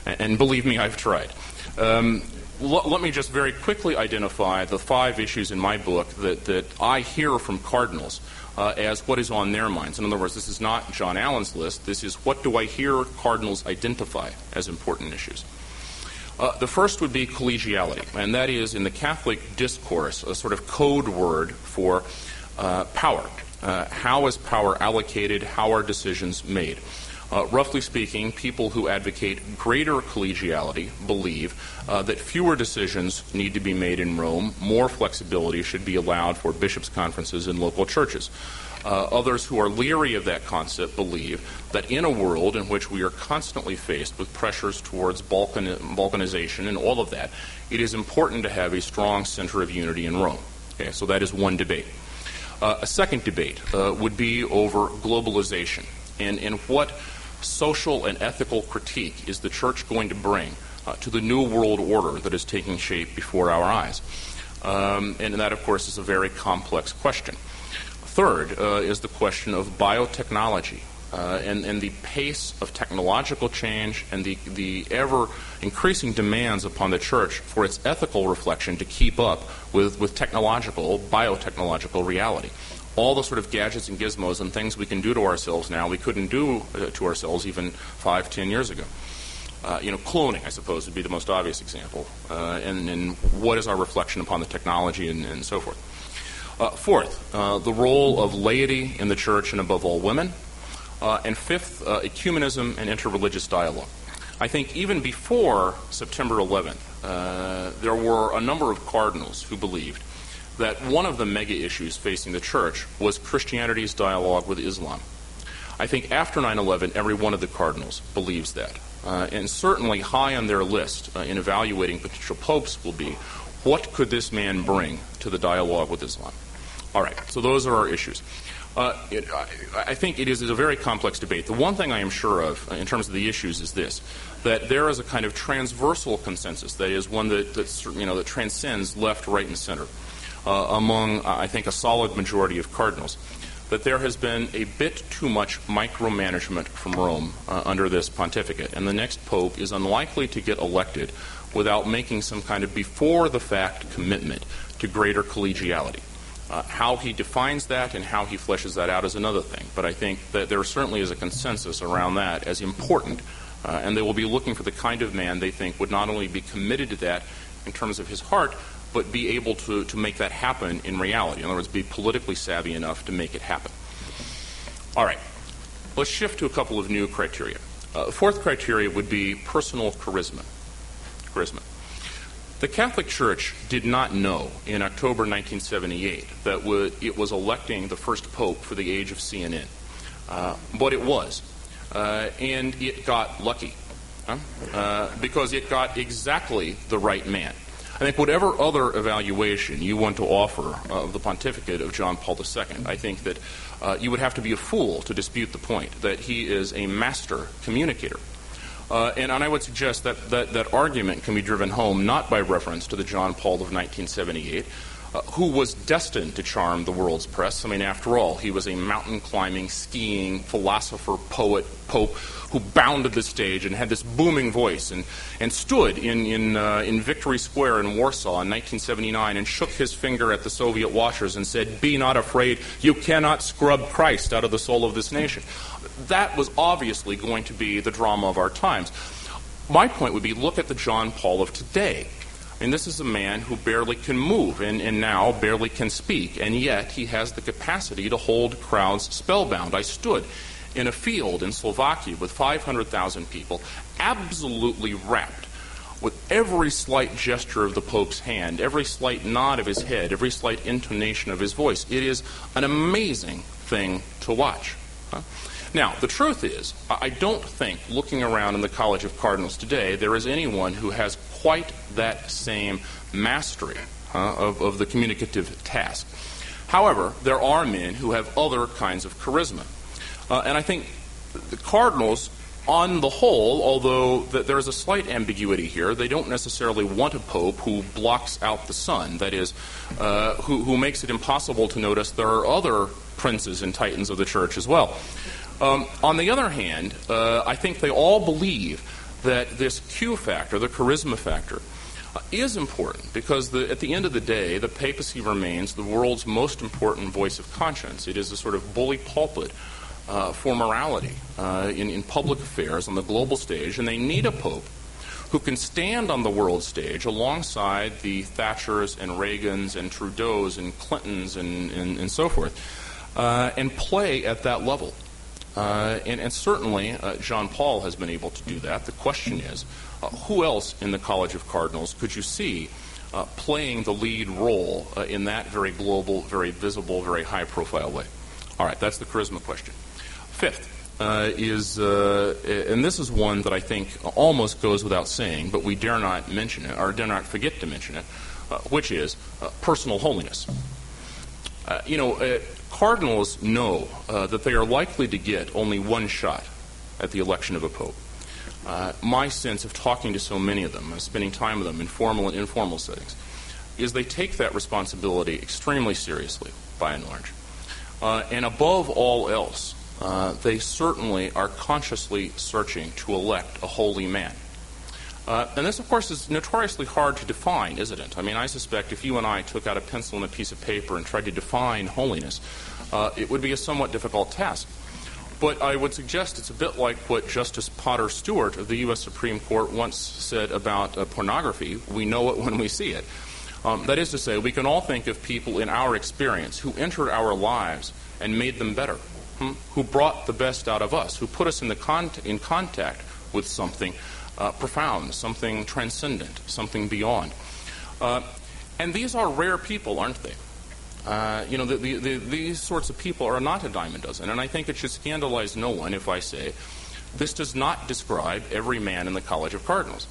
S3: And believe me, I've tried. Let me just very quickly identify the 5 issues in my book that I hear from cardinals as what is on their minds. In other words, this is not John Allen's list. This is what do I hear cardinals identify as important issues. The first would be collegiality, and that is, in the Catholic discourse, a sort of code word for power. How is power allocated? How are decisions made? Roughly speaking, people who advocate greater collegiality believe that fewer decisions need to be made in Rome, more flexibility should be allowed for bishops' conferences in local churches. Others who are leery of that concept believe that in a world in which we are constantly faced with pressures towards balkanization and all of that, it is important to have a strong center of unity in Rome. Okay, so that is one debate. A second debate would be over globalization and what social and ethical critique is the Church going to bring to the new world order that is taking shape before our eyes. And that, of course, is a very complex question. Third is the question of biotechnology and the pace of technological change and the ever-increasing demands upon the Church for its ethical reflection to keep up with biotechnological reality. All the sort of gadgets and gizmos and things we can do to ourselves now we couldn't do to ourselves even 5-10 years ago. Cloning, I suppose, would be the most obvious example. And what is our reflection upon the technology and so forth. Fourth, the role of laity in the Church and above all women. And fifth, ecumenism and interreligious dialogue. I think even before September 11th, there were a number of cardinals who believed that one of the mega issues facing the Church was Christianity's dialogue with Islam. I think after 9/11, every one of the cardinals believes that. And certainly high on their list in evaluating potential popes will be, what could this man bring to the dialogue with Islam? All right, so those are our issues. I think it is a very complex debate. The one thing I am sure of in terms of the issues is this, that there is a kind of transversal consensus, that is one that transcends left, right, and center among, I think, a solid majority of cardinals, that there has been a bit too much micromanagement from Rome under this pontificate, and the next pope is unlikely to get elected without making some kind of before-the-fact commitment to greater collegiality. How he defines that and how he fleshes that out is another thing, but I think that there certainly is a consensus around that as important, and they will be looking for the kind of man they think would not only be committed to that in terms of his heart, but be able to make that happen in reality. In other words, be politically savvy enough to make it happen. All right, let's shift to a couple of new criteria. The fourth criteria would be personal charisma. The Catholic Church did not know in October 1978 that it was electing the first pope for the age of CNN, but it was, and it got lucky because it got exactly the right man. I think whatever other evaluation you want to offer of the pontificate of John Paul II, I think that you would have to be a fool to dispute the point that he is a master communicator. And I would suggest that argument can be driven home not by reference to the John Paul of 1978, who was destined to charm the world's press. I mean, after all, he was a mountain-climbing, skiing, philosopher, poet, pope, who bounded the stage and had this booming voice and stood in Victory Square in Warsaw in 1979 and shook his finger at the Soviet watchers and said, "Be not afraid, you cannot scrub Christ out of the soul of this nation." That was obviously going to be the drama of our times. My point would be, look at the John Paul of today. I mean, this is a man who barely can move and now barely can speak, and yet he has the capacity to hold crowds spellbound. I stood in a field in Slovakia with 500,000 people, absolutely rapt, with every slight gesture of the Pope's hand, every slight nod of his head, every slight intonation of his voice. It is an amazing thing to watch. Now, the truth is, I don't think, looking around in the College of Cardinals today, there is anyone who has quite that same mastery of the communicative task. However, there are men who have other kinds of charisma. And I think the Cardinals, on the whole, although there is a slight ambiguity here, they don't necessarily want a pope who blocks out the sun, that is, who makes it impossible to notice there are other princes and titans of the Church as well. On the other hand, I think they all believe that this Q factor, the charisma factor, is important because at the end of the day, the papacy remains the world's most important voice of conscience. It is a sort of bully pulpit for morality in public affairs on the global stage, and they need a pope who can stand on the world stage alongside the Thatchers and Reagans and Trudeaus and Clintons and so forth, and play at that level. And certainly John Paul has been able to do that. The question is, who else in the College of Cardinals could you see playing the lead role in that very global, very visible, very high-profile way? All right, that's the charisma question. Fifth is, and this is one that I think almost goes without saying, but we dare not mention it, or dare not forget to mention it, which is personal holiness. Cardinals know that they are likely to get only one shot at the election of a pope. My sense of talking to so many of them, spending time with them in formal and informal settings, is they take that responsibility extremely seriously, by and large. And above all else, they certainly are consciously searching to elect a holy man. And this, of course, is notoriously hard to define, isn't it? I mean, I suspect if you and I took out a pencil and a piece of paper and tried to define holiness, it would be a somewhat difficult task. But I would suggest it's a bit like what Justice Potter Stewart of the U.S. Supreme Court once said about pornography. We know it when we see it. That is to say, we can all think of people in our experience who entered our lives and made them better, who brought the best out of us, who put us in contact with something profound, something transcendent, something beyond. And these are rare people, aren't they? These sorts of people are not a dime a dozen, and I think it should scandalize no one if I say this does not describe every man in the College of Cardinals,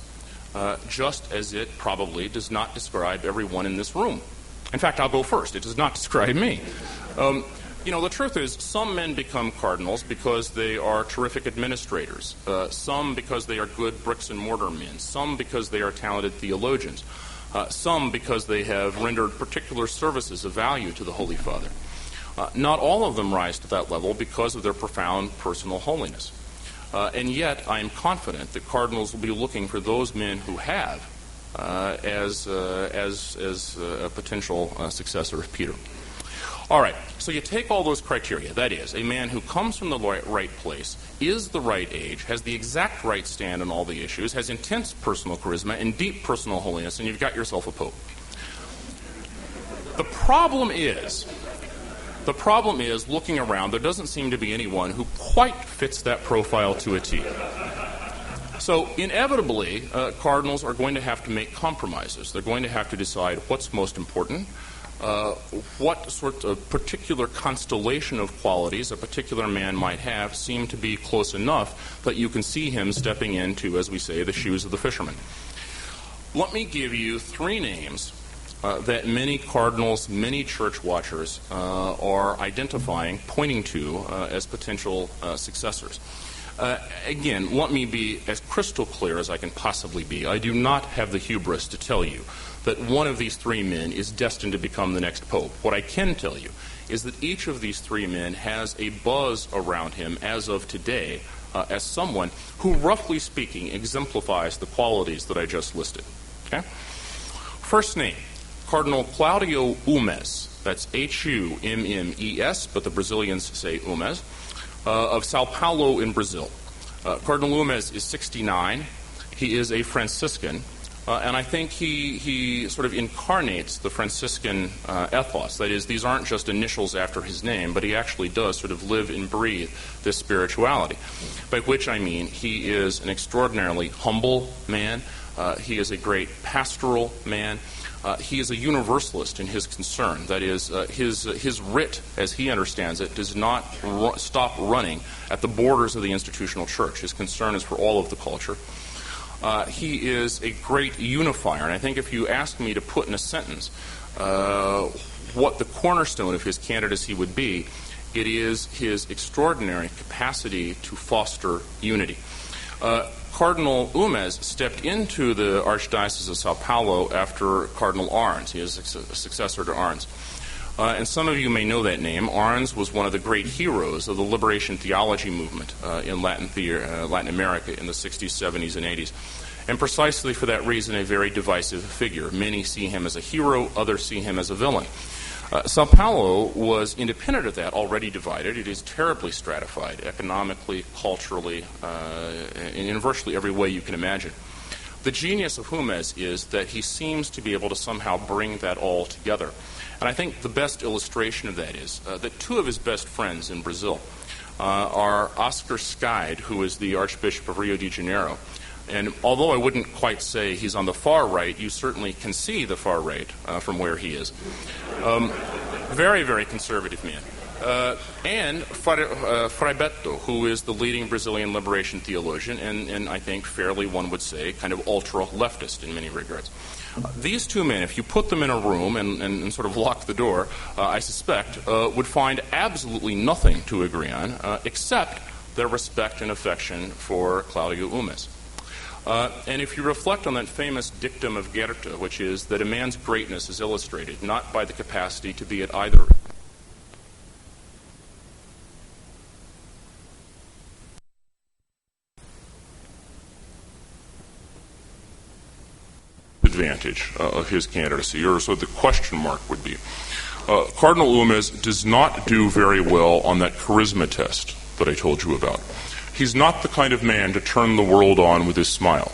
S3: just as it probably does not describe everyone in this room. In fact, I'll go first. It does not describe me. The truth is, some men become cardinals because they are terrific administrators, some because they are good bricks and mortar men, some because they are talented theologians, some because they have rendered particular services of value to the Holy Father. Not all of them rise to that level because of their profound personal holiness. And yet, I am confident that cardinals will be looking for those men who have as a potential successor of Peter. All right, so you take all those criteria. That is, a man who comes from the right place, is the right age, has the exact right stand on all the issues, has intense personal charisma and deep personal holiness, and you've got yourself a pope. The problem is, looking around, there doesn't seem to be anyone who quite fits that profile to a T. So inevitably, cardinals are going to have to make compromises. They're going to have to decide what's most important, what sort of particular constellation of qualities a particular man might have seem to be close enough that you can see him stepping into, as we say, the shoes of the fisherman. Let me give you three names that many cardinals, many church watchers are identifying, pointing to as potential successors. Again, let me be as crystal clear as I can possibly be. I do not have the hubris to tell you that one of these three men is destined to become the next pope. What I can tell you is that each of these three men has a buzz around him as of today as someone who, roughly speaking, exemplifies the qualities that I just listed. Okay? First name, Cardinal Claudio Umes. That's H-U-M-M-E-S, but the Brazilians say Umes, of Sao Paulo in Brazil. Cardinal Umes is 69. He is a Franciscan. And I think he sort of incarnates the Franciscan ethos. That is, these aren't just initials after his name, but he actually does sort of live and breathe this spirituality. By which I mean he is an extraordinarily humble man. He is a great pastoral man. He is a universalist in his concern. That is, his writ, as he understands it, does not stop running at the borders of the institutional church. His concern is for all of the culture. He is a great unifier, and I think if you ask me to put in a sentence what the cornerstone of his candidacy would be, it is his extraordinary capacity to foster unity. Cardinal Umes stepped into the Archdiocese of Sao Paulo after Cardinal Arns. He is a successor to Arns. And some of you may know that name. Arns was one of the great heroes of the liberation theology movement in Latin America in the 60s, 70s, and 80s. And precisely for that reason, a very divisive figure. Many see him as a hero, others see him as a villain. Sao Paulo was independent of that, already divided. It is terribly stratified, economically, culturally, in virtually every way you can imagine. The genius of Umes is that he seems to be able to somehow bring that all together. And I think the best illustration of that is that two of his best friends in Brazil, are Oscar Schide, who is the Archbishop of Rio de Janeiro. And although I wouldn't quite say he's on the far right, you certainly can see the far right from where he is. Very, very conservative man. And Frei Beto, who is the leading Brazilian liberation theologian, and I think fairly, one would say, kind of ultra-leftist in many regards. These two men, if you put them in a room and sort of lock the door, I suspect, would find absolutely nothing to agree on, except their respect and affection for Claudio Umes. And if you reflect on that famous dictum of Goethe, which is that a man's greatness is illustrated not by the capacity to be at either advantage of his candidacy, or so the question mark would be. Cardinal Umes does not do very well on that charisma test that I told you about. He's not the kind of man to turn the world on with his smile.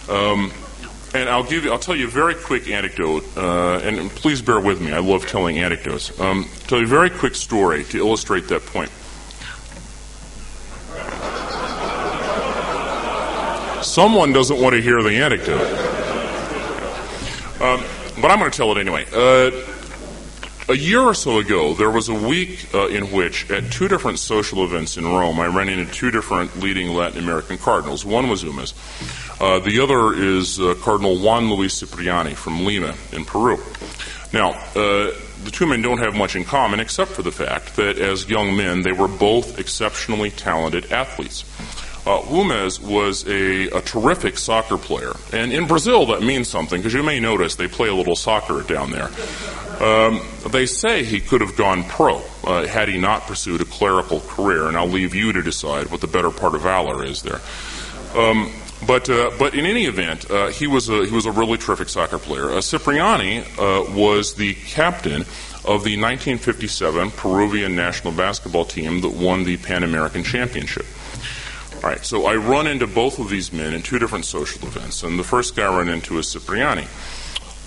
S3: And I'll tell you a very quick anecdote, and please bear with me. I love telling anecdotes. Tell you a very quick story to illustrate that point. Someone doesn't want to hear the anecdote. But I'm going to tell it anyway. A year or so ago, there was a week in which, at two different social events in Rome, I ran into two different leading Latin American cardinals. One was Umes. The other is Cardinal Juan Luis Cipriani from Lima in Peru. Now, the two men don't have much in common except for the fact that as young men, they were both exceptionally talented athletes. Umes was a terrific soccer player. And in Brazil, that means something, because you may notice they play a little soccer down there. They say he could have gone pro had he not pursued a clerical career, and I'll leave you to decide what the better part of valor is there. But in any event, he was a really terrific soccer player. Cipriani was the captain of the 1957 Peruvian national basketball team that won the Pan American Championship. All right, so I run into both of these men in two different social events, and the first guy I run into is Cipriani.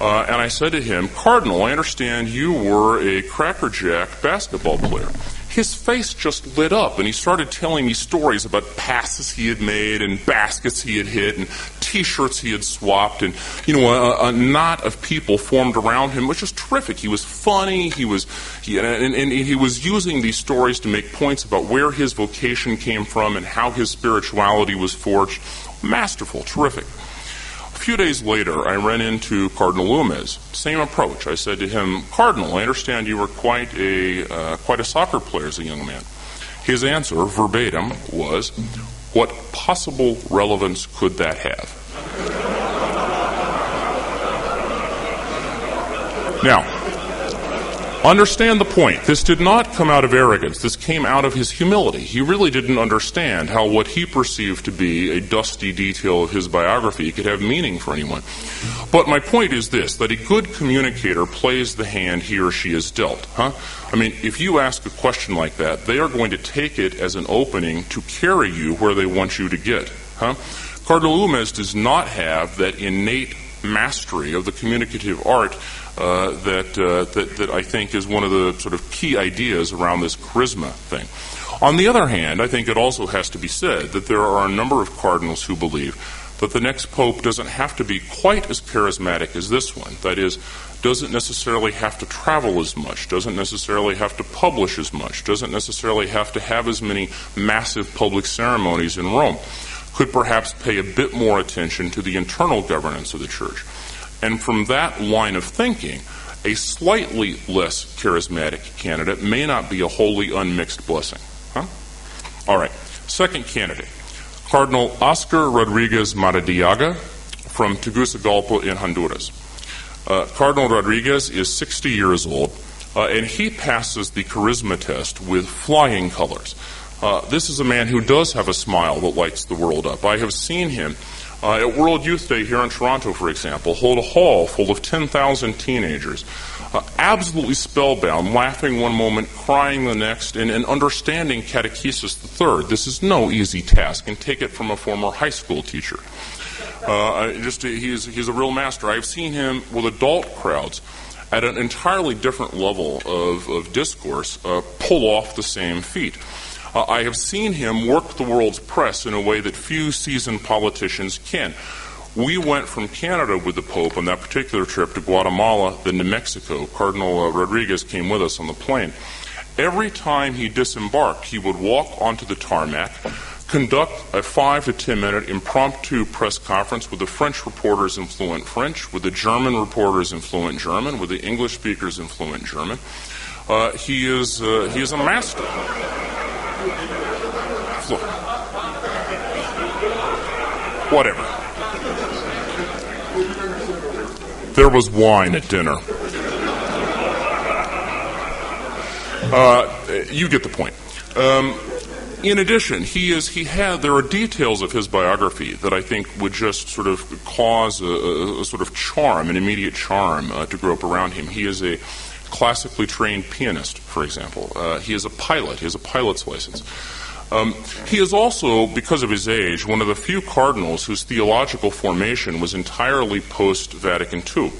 S3: And I said to him, "Cardinal, I understand you were a crackerjack basketball player." His face just lit up, and he started telling me stories about passes he had made and baskets he had hit and T-shirts he had swapped, and a knot of people formed around him, which was terrific. He was funny. He was using these stories to make points about where his vocation came from and how his spirituality was forged. Masterful, terrific. A few days later, I ran into Cardinal Umes. Same approach. I said to him, "Cardinal, I understand you were quite a soccer player as a young man." His answer, verbatim, was, "What possible relevance could that have?" Now, understand the point. This did not come out of arrogance. This came out of his humility. He really didn't understand how what he perceived to be a dusty detail of his biography could have meaning for anyone. But my point is this, that a good communicator plays the hand he or she is dealt. I mean, if you ask a question like that, they are going to take it as an opening to carry you where they want you to get. Cardinal Umes does not have that innate mastery of the communicative art that I think is one of the sort of key ideas around this charisma thing. On the other hand, I think it also has to be said that there are a number of cardinals who believe that the next pope doesn't have to be quite as charismatic as this one. That is, doesn't necessarily have to travel as much, doesn't necessarily have to publish as much, doesn't necessarily have to have as many massive public ceremonies in Rome. Could perhaps pay a bit more attention to the internal governance of the church. And from that line of thinking, a slightly less charismatic candidate may not be a wholly unmixed blessing. All right, second candidate, Cardinal Oscar Rodriguez Maradiaga from Tegucigalpa in Honduras. Cardinal Rodriguez is 60 years old, and he passes the charisma test with flying colors. This is a man who does have a smile that lights the world up. I have seen him at World Youth Day here in Toronto, for example, hold a hall full of 10,000 teenagers, absolutely spellbound, laughing one moment, crying the next, and understanding catechesis the third. This is no easy task, and take it from a former high school teacher. He's a real master. I've seen him with adult crowds at an entirely different level of discourse pull off the same feat.
S6: I have seen him work the world's press in a way that few seasoned politicians can. We went from Canada with the Pope on that particular trip to Guatemala, then to Mexico. Cardinal Rodriguez came with us on the plane. Every time he disembarked, he would walk onto the tarmac, conduct a 5 to 10 minute impromptu press conference with the French reporters in fluent French, with the German reporters in fluent German, with the English speakers in fluent German. He is a master. Whatever. There was wine at dinner. You get the point. In addition, there are details of his biography that I think would just sort of cause a sort of charm, an immediate charm to grow up around him. He is a classically trained pianist, for example. He is a pilot. He has a pilot's license. He is also, because of his age, one of the few cardinals whose theological formation was entirely post-Vatican II.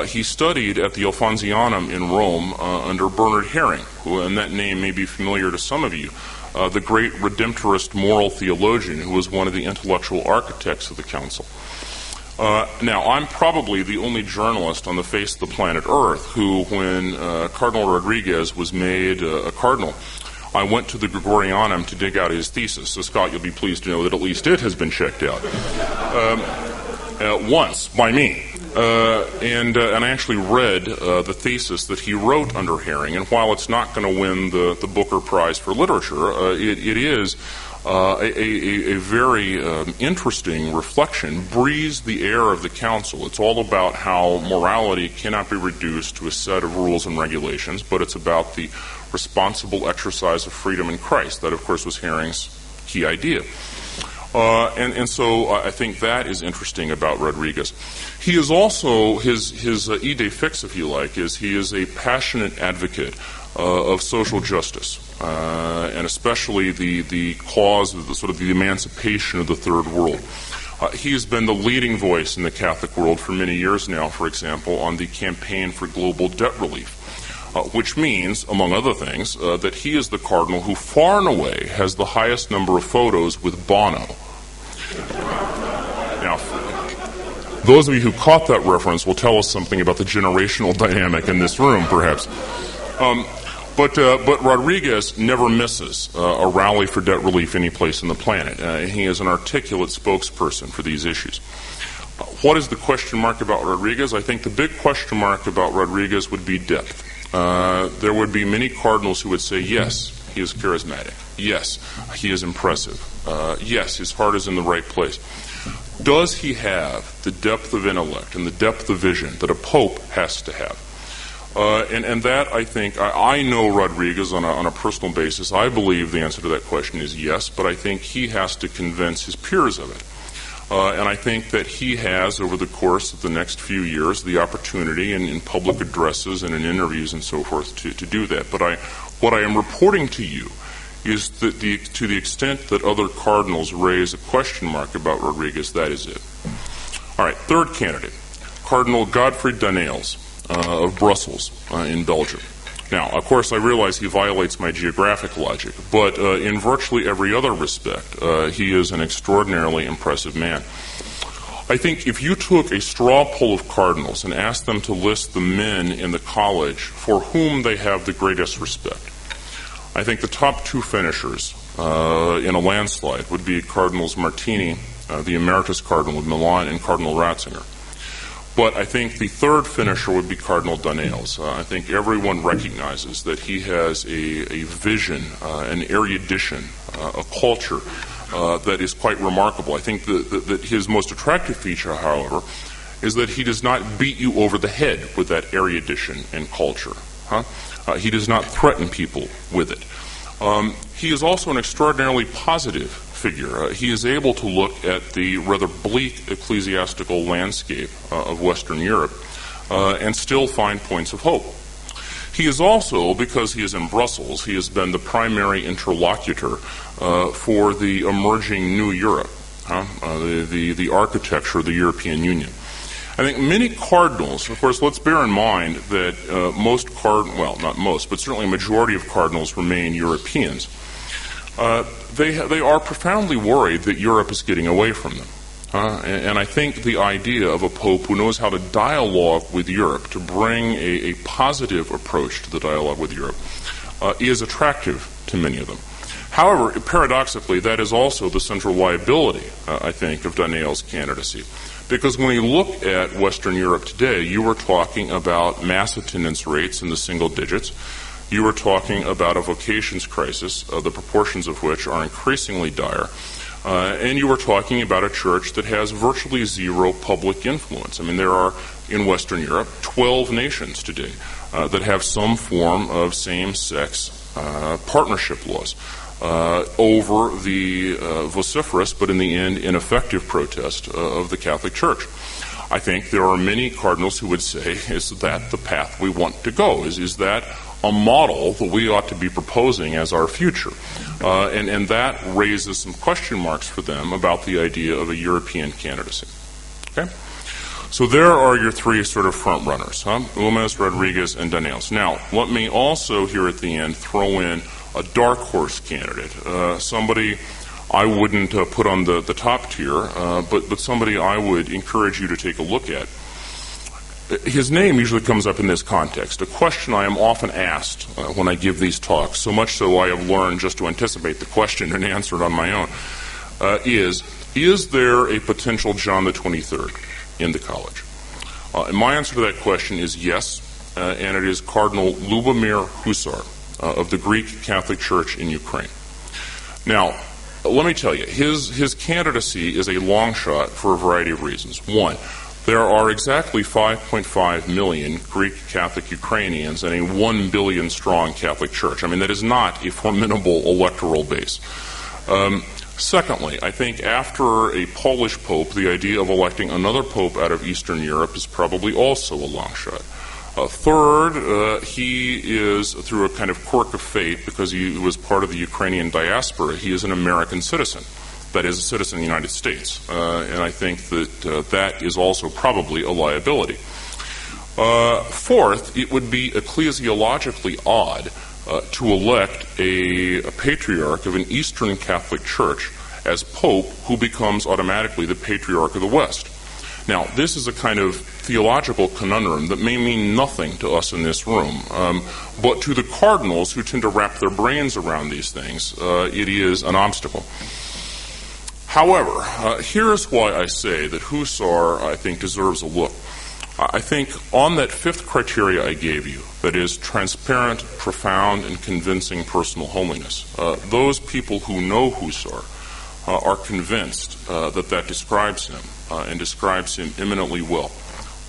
S6: He studied at the Alfonsianum in Rome under Bernard Herring, who, and that name may be familiar to some of you, the great Redemptorist moral theologian who was one of the intellectual architects of the Council. Now, I'm probably the only journalist on the face of the planet Earth who, when Cardinal Rodriguez was made a cardinal, I went to the Gregorianum to dig out his thesis. So, Scott, you'll be pleased to know that at least it has been checked out. Once, by me. And I actually read the thesis that he wrote under Herring, and while it's not going to win the Booker Prize for Literature, it is a very interesting reflection, breathes the air of the Council. It's all about how morality cannot be reduced to a set of rules and regulations, but it's about the responsible exercise of freedom in Christ. That, of course, was Herring's key idea. And so I think that is interesting about Rodriguez. He is also, his idée fixe, if you like, is he is a passionate advocate of social justice, and especially the cause of the emancipation of the Third World. He has been the leading voice in the Catholic world for many years now, for example, on the campaign for global debt relief. Which means, among other things, that he is the cardinal who far and away has the highest number of photos with Bono. Now, those of you who caught that reference will tell us something about the generational dynamic in this room, perhaps. But Rodriguez never misses a rally for debt relief any place on the planet. He is an articulate spokesperson for these issues. What is the question mark about Rodriguez? I think the big question mark about Rodriguez would be depth. There would be many cardinals who would say, yes, he is charismatic. Yes, he is impressive. Yes, his heart is in the right place. Does he have the depth of intellect and the depth of vision that a pope has to have? And that, I think, I know Rodriguez on a personal basis. I believe the answer to that question is yes, but I think he has to convince his peers of it. And I think that he has, over the course of the next few years, the opportunity in public addresses and in interviews and so forth to do that. But what I am reporting to you is that to the extent that other cardinals raise a question mark about Rodriguez, that is it. All right, third candidate, Cardinal Godfrey Danneels of Brussels in Belgium. Now, of course, I realize he violates my geographic logic, but in virtually every other respect, he is an extraordinarily impressive man. I think if you took a straw poll of cardinals and asked them to list the men in the college for whom they have the greatest respect, I think the top two finishers in a landslide would be Cardinals Martini, the emeritus cardinal of Milan, and Cardinal Ratzinger. But I think the third finisher would be Cardinal Danneels. I think everyone recognizes that he has a vision, an erudition, a culture that is quite remarkable. I think that his most attractive feature, however, is that he does not beat you over the head with that erudition and culture. He does not threaten people with it. He is also an extraordinarily positive figure. He is able to look at the rather bleak ecclesiastical landscape of Western Europe and still find points of hope. He is also, because he is in Brussels, he has been the primary interlocutor for the emerging new Europe, the architecture of the European Union. I think many cardinals, of course, let's bear in mind that not most, but certainly a majority of cardinals remain Europeans. they are profoundly worried that Europe is getting away from them. And I think the idea of a pope who knows how to dialogue with Europe, to bring a positive approach to the dialogue with Europe, is attractive to many of them. However, paradoxically, that is also the central liability, I think, of Daniel's candidacy. Because when you look at Western Europe today, you are talking about mass attendance rates in the single digits. You are talking about a vocations crisis, the proportions of which are increasingly dire. And you are talking about a church that has virtually zero public influence. I mean, there are, in Western Europe, 12 nations today that have some form of same-sex partnership laws over the vociferous, but in the end ineffective protest of the Catholic Church. I think there are many cardinals who would say, is that the path we want to go? Is that a model that we ought to be proposing as our future? And that raises some question marks for them about the idea of a European candidacy. Okay? So there are your three sort of front runners, Umes, Rodriguez, and Daniels. Now, let me also here at the end throw in a dark horse candidate, somebody I wouldn't put on the top tier, but somebody I would encourage you to take a look at. His name usually comes up in this context. A question I am often asked when I give these talks, so much so I have learned just to anticipate the question and answer it on my own, is there a potential John the 23rd in the college? And my answer to that question is yes, and it is Cardinal Lubomir Husar of the Greek Catholic Church in Ukraine. Now, let me tell you, his candidacy is a long shot for a variety of reasons. One, there are exactly 5.5 million Greek Catholic Ukrainians and a 1 billion strong Catholic Church. I mean, that is not a formidable electoral base. Secondly, I think after a Polish pope, the idea of electing another pope out of Eastern Europe is probably also a long shot. Third, he is, through a kind of quirk of fate, because he was part of the Ukrainian diaspora, he is an American citizen. That is, a citizen of the United States. And I think that that is also probably a liability. Fourth, it would be ecclesiologically odd to elect a patriarch of an Eastern Catholic Church as Pope who becomes automatically the patriarch of the West. Now, this is a kind of theological conundrum that may mean nothing to us in this room, but to the cardinals who tend to wrap their brains around these things, it is an obstacle. However, here's why I say that Husar, I think, deserves a look. I think on that fifth criteria I gave you, that is transparent, profound, and convincing personal holiness, those people who know Husar are convinced that describes him, and describes him eminently well.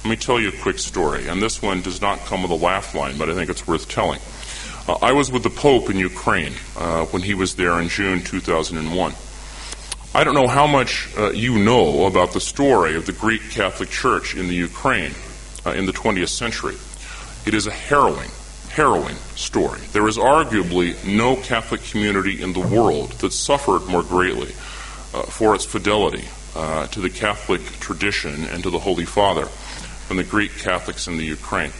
S6: Let me tell you a quick story, and this one does not come with a laugh line, but I think it's worth telling. I was with the Pope in Ukraine when he was there in June 2001. I don't know how much you know about the story of the Greek Catholic Church in the Ukraine in the 20th century. It is a harrowing story. There is arguably no Catholic community in the world that suffered more greatly for its fidelity to the Catholic tradition and to the Holy Father than the Greek Catholics in the Ukraine.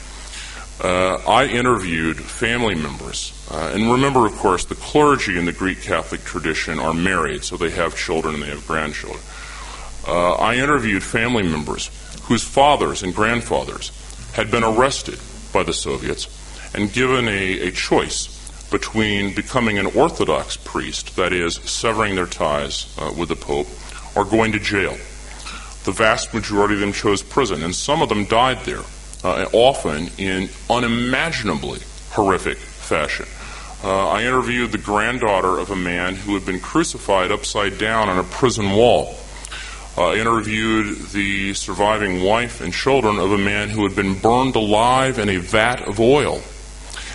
S6: I interviewed family members, and remember, of course, the clergy in the Greek Catholic tradition are married, so they have children and they have grandchildren. I interviewed family members whose fathers and grandfathers had been arrested by the Soviets and given a choice between becoming an Orthodox priest, that is, severing their ties with the Pope, or going to jail. The vast majority of them chose prison, and some of them died there, often in unimaginably horrific fashion. I interviewed the granddaughter of a man who had been crucified upside down on a prison wall. I interviewed the surviving wife and children of a man who had been burned alive in a vat of oil.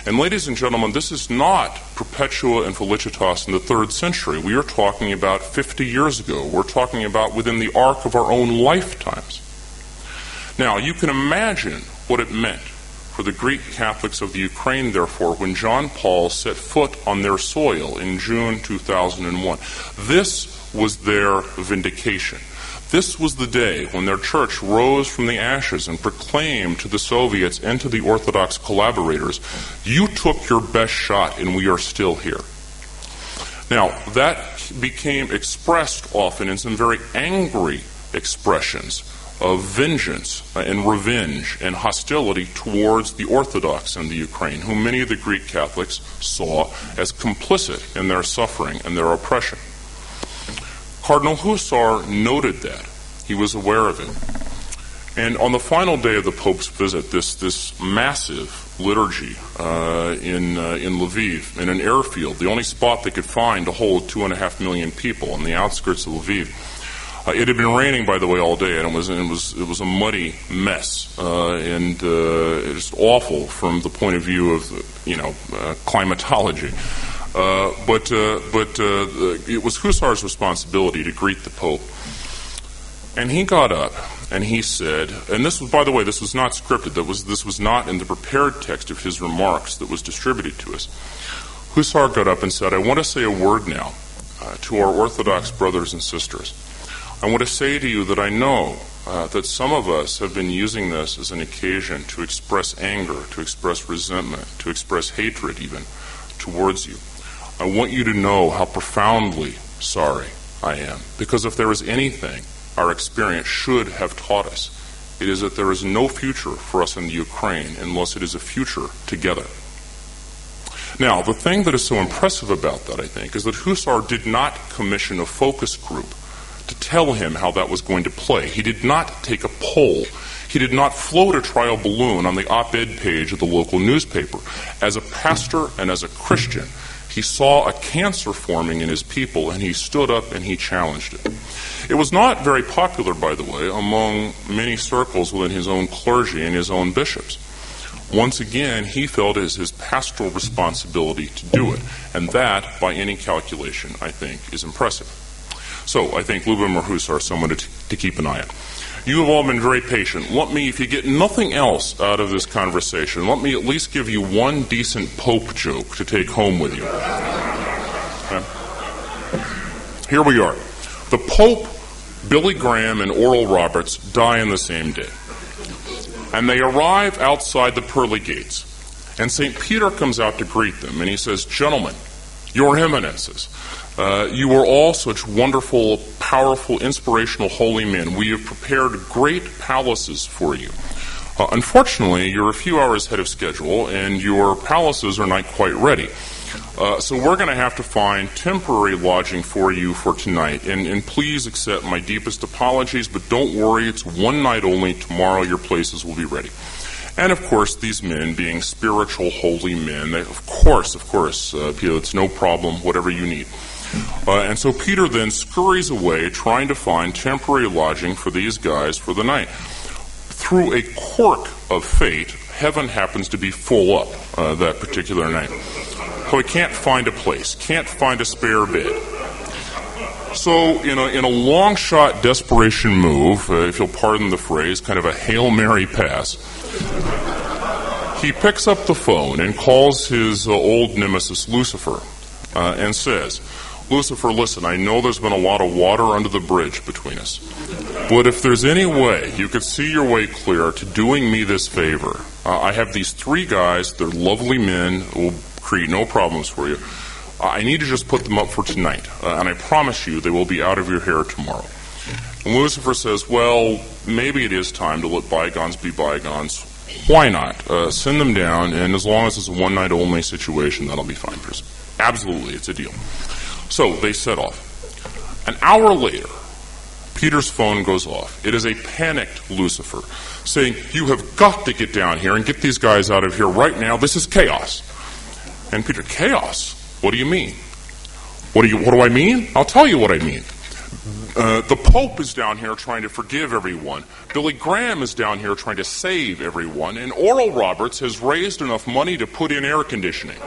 S6: And ladies and gentlemen, this is not Perpetua and Felicitas in the 3rd century. We are talking about 50 years ago. We're talking about within the arc of our own lifetimes. Now, you can imagine what it meant for the Greek Catholics of the Ukraine, therefore, when John Paul set foot on their soil in June 2001. This was their vindication. This was the day when their church rose from the ashes and proclaimed to the Soviets and to the Orthodox collaborators, you took your best shot and we are still here. Now, that became expressed often in some very angry expressions of vengeance and revenge and hostility towards the Orthodox in the Ukraine, whom many of the Greek Catholics saw as complicit in their suffering and their oppression. Cardinal Hussar noted that. He was aware of it. And on the final day of the Pope's visit, this massive liturgy in Lviv, in an airfield, the only spot they could find to hold 2.5 million people on the outskirts of Lviv. It had been raining, by the way, all day, and it was a muddy mess, and just awful from the point of view of climatology. But it was Hussar's responsibility to greet the Pope, and he got up and he said, and this was, by the way, this was not scripted. This was not in the prepared text of his remarks that was distributed to us. Hussar got up and said, "I want to say a word now to our Orthodox brothers and sisters. I want to say to you that I know that some of us have been using this as an occasion to express anger, to express resentment, to express hatred even towards you. I want you to know how profoundly sorry I am, because if there is anything our experience should have taught us, it is that there is no future for us in the Ukraine unless it is a future together." Now, the thing that is so impressive about that, I think, is that Hussar did not commission a focus group to tell him how that was going to play. He did not take a poll. He did not float a trial balloon on the op-ed page of the local newspaper. As a pastor and as a Christian, he saw a cancer forming in his people, and he stood up and he challenged it. It was not very popular, by the way, among many circles within his own clergy and his own bishops. Once again, he felt it as his pastoral responsibility to do it, and that, by any calculation, I think, is impressive. So I think Lubomir Hussar is someone to keep an eye on. You have all been very patient. Let me, if you get nothing else out of this conversation, let me at least give you one decent Pope joke to take home with you. Okay. Here we are. The Pope, Billy Graham, and Oral Roberts die on the same day. And they arrive outside the pearly gates. And St. Peter comes out to greet them, and he says, "Gentlemen, your eminences, you are all such wonderful, powerful, inspirational holy men. We have prepared great palaces for you. Unfortunately, you're a few hours ahead of schedule, and your palaces are not quite ready. So we're going to have to find temporary lodging for you for tonight. And please accept my deepest apologies, but don't worry, it's one night only. Tomorrow your places will be ready." And of course, these men, being spiritual, holy men, they, of course, Peter, it's no problem, whatever you need. And so Peter then scurries away, trying to find temporary lodging for these guys for the night. Through a quirk of fate, heaven happens to be full up that particular night. So he can't find a place, can't find a spare bed. So in a long-shot desperation move, if you'll pardon the phrase, kind of a Hail Mary pass, he picks up the phone and calls his old nemesis Lucifer and says, "Lucifer, listen, I know there's been a lot of water under the bridge between us, but if there's any way you could see your way clear to doing me this favor, I have these 3 guys, they're lovely men, will create no problems for you. I need to just put them up for tonight, and I promise you they will be out of your hair tomorrow." And Lucifer says, "Well, maybe it is time to let bygones be bygones. Why not? Send them down, and as long as it's a one-night-only situation, that'll be fine." Absolutely, it's a deal. So they set off. An hour later, Peter's phone goes off. It is a panicked Lucifer saying, "You have got to get down here and get these guys out of here right now. This is chaos." And Peter, "Chaos? What do you mean?" What do I mean? I'll tell you what I mean. The Pope is down here trying to forgive everyone. Billy Graham is down here trying to save everyone. And Oral Roberts has raised enough money to put in air conditioning.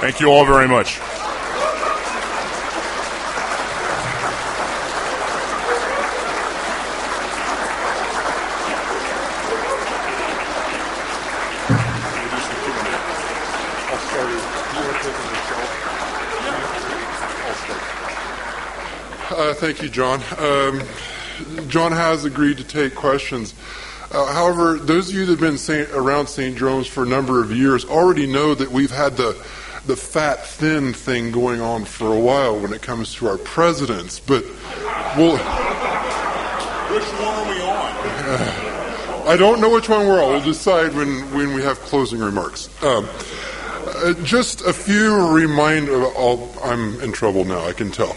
S6: Thank you all very much.
S4: Thank you, John. John has agreed to take questions. However, those of you that have been around St. Jerome's for a number of years already know that we've had the the fat, thin thing going on for a while when it comes to our presidents. But we'll...
S6: Which one are we on?
S4: I don't know which one we're on. We'll decide when we have closing remarks. Just a few I'm in trouble now, I can tell.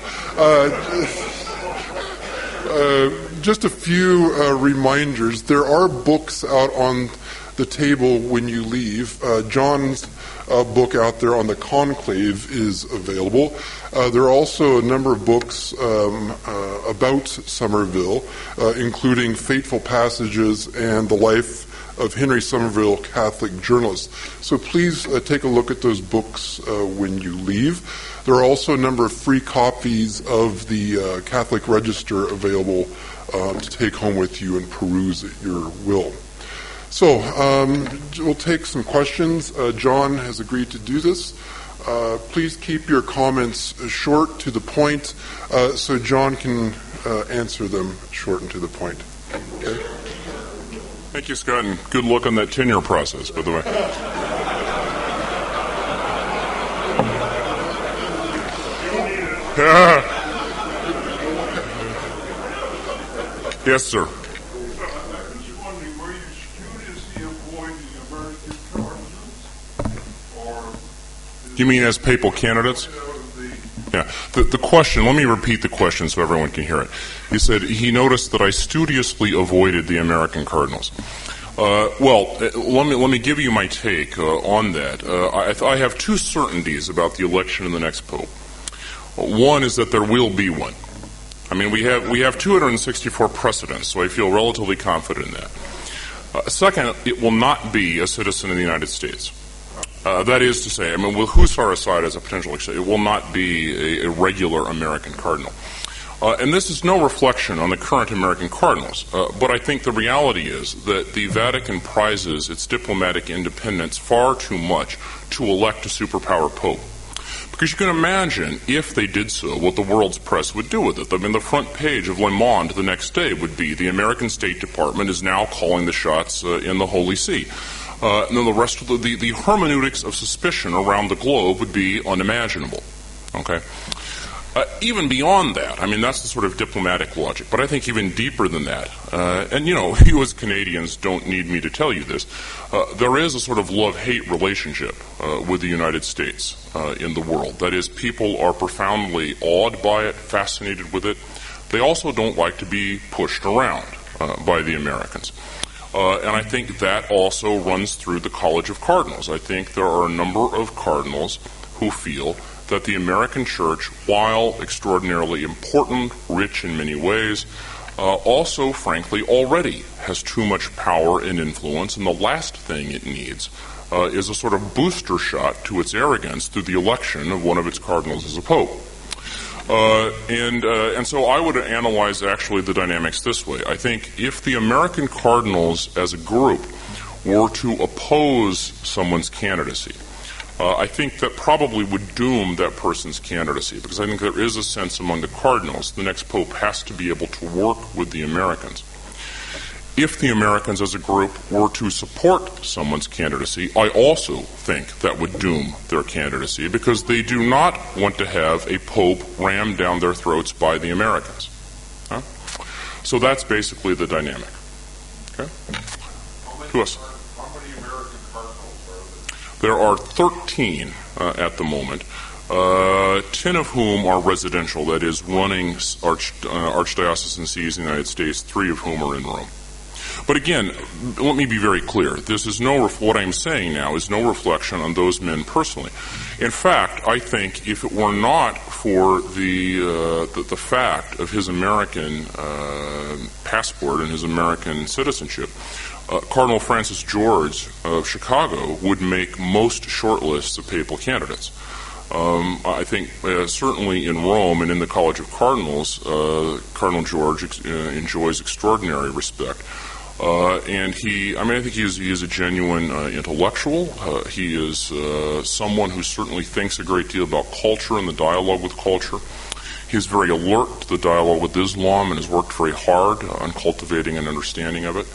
S4: Just a few reminders. There are books out on the table when you leave. John's book out there on the Conclave is available. There are also a number of books about Somerville, including Fateful Passages and The Life of Henry Somerville, Catholic Journalist. So please take a look at those books when you leave. There are also a number of free copies of the Catholic Register available to take home with you and peruse at your will. So we'll take some questions. John has agreed to do this. Please keep your comments short, to the point, so John can answer them short and to the point. Okay?
S6: Thank you, Scott, and good luck on that tenure process, by the way. Yes, sir. You mean as papal candidates? Yeah. The question, let me repeat the question so everyone can hear it. He said he noticed that I studiously avoided the American Cardinals. Let me give you my take on that. I have two certainties about the election of the next pope. One is that there will be one. I mean, we have 264 precedents, so I feel relatively confident in that. Second, it will not be a citizen of the United States. That is to say, I mean, with Hussar aside as a potential exception, it will not be a regular American cardinal. And this is no reflection on the current American cardinals, but I think the reality is that the Vatican prizes its diplomatic independence far too much to elect a superpower pope. Because you can imagine, if they did so, what the world's press would do with it. I mean, the front page of Le Monde the next day would be, the American State Department is now calling the shots in the Holy See. And then the rest of the hermeneutics of suspicion around the globe would be unimaginable. Okay? Even beyond that, I mean, that's the sort of diplomatic logic. But I think even deeper than that, and you as Canadians don't need me to tell you this, there is a sort of love-hate relationship with the United States in the world. That is, people are profoundly awed by it, fascinated with it. They also don't like to be pushed around by the Americans. And I think that also runs through the College of Cardinals. I think there are a number of cardinals who feel that the American Church, while extraordinarily important, rich in many ways, also, frankly, already has too much power and influence, and the last thing it needs is a sort of booster shot to its arrogance through the election of one of its cardinals as a pope. And so I would analyze actually the dynamics this way. I think if the American cardinals as a group were to oppose someone's candidacy, I think that probably would doom that person's candidacy, because I think there is a sense among the cardinals the next pope has to be able to work with the Americans. If the Americans as a group were to support someone's candidacy, I also think that would doom their candidacy, because they do not want to have a pope rammed down their throats by the Americans. Huh? So that's basically the dynamic. Okay? To us.
S4: How many American cardinals are
S6: there? There are 13 at the moment. 10 of whom are residential, that is, running archdiocesan sees in the United States, 3 of whom are in Rome. But again, let me be very clear. This is what I'm saying now is no reflection on those men personally. In fact, I think if it were not for the fact of his American passport and his American citizenship, Cardinal Francis George of Chicago would make most shortlists of papal candidates. I think certainly in Rome and in the College of Cardinals, Cardinal George enjoys extraordinary respect. And I think he is a genuine intellectual. He is someone who certainly thinks a great deal about culture and the dialogue with culture. He is very alert to the dialogue with Islam and has worked very hard on cultivating an understanding of it.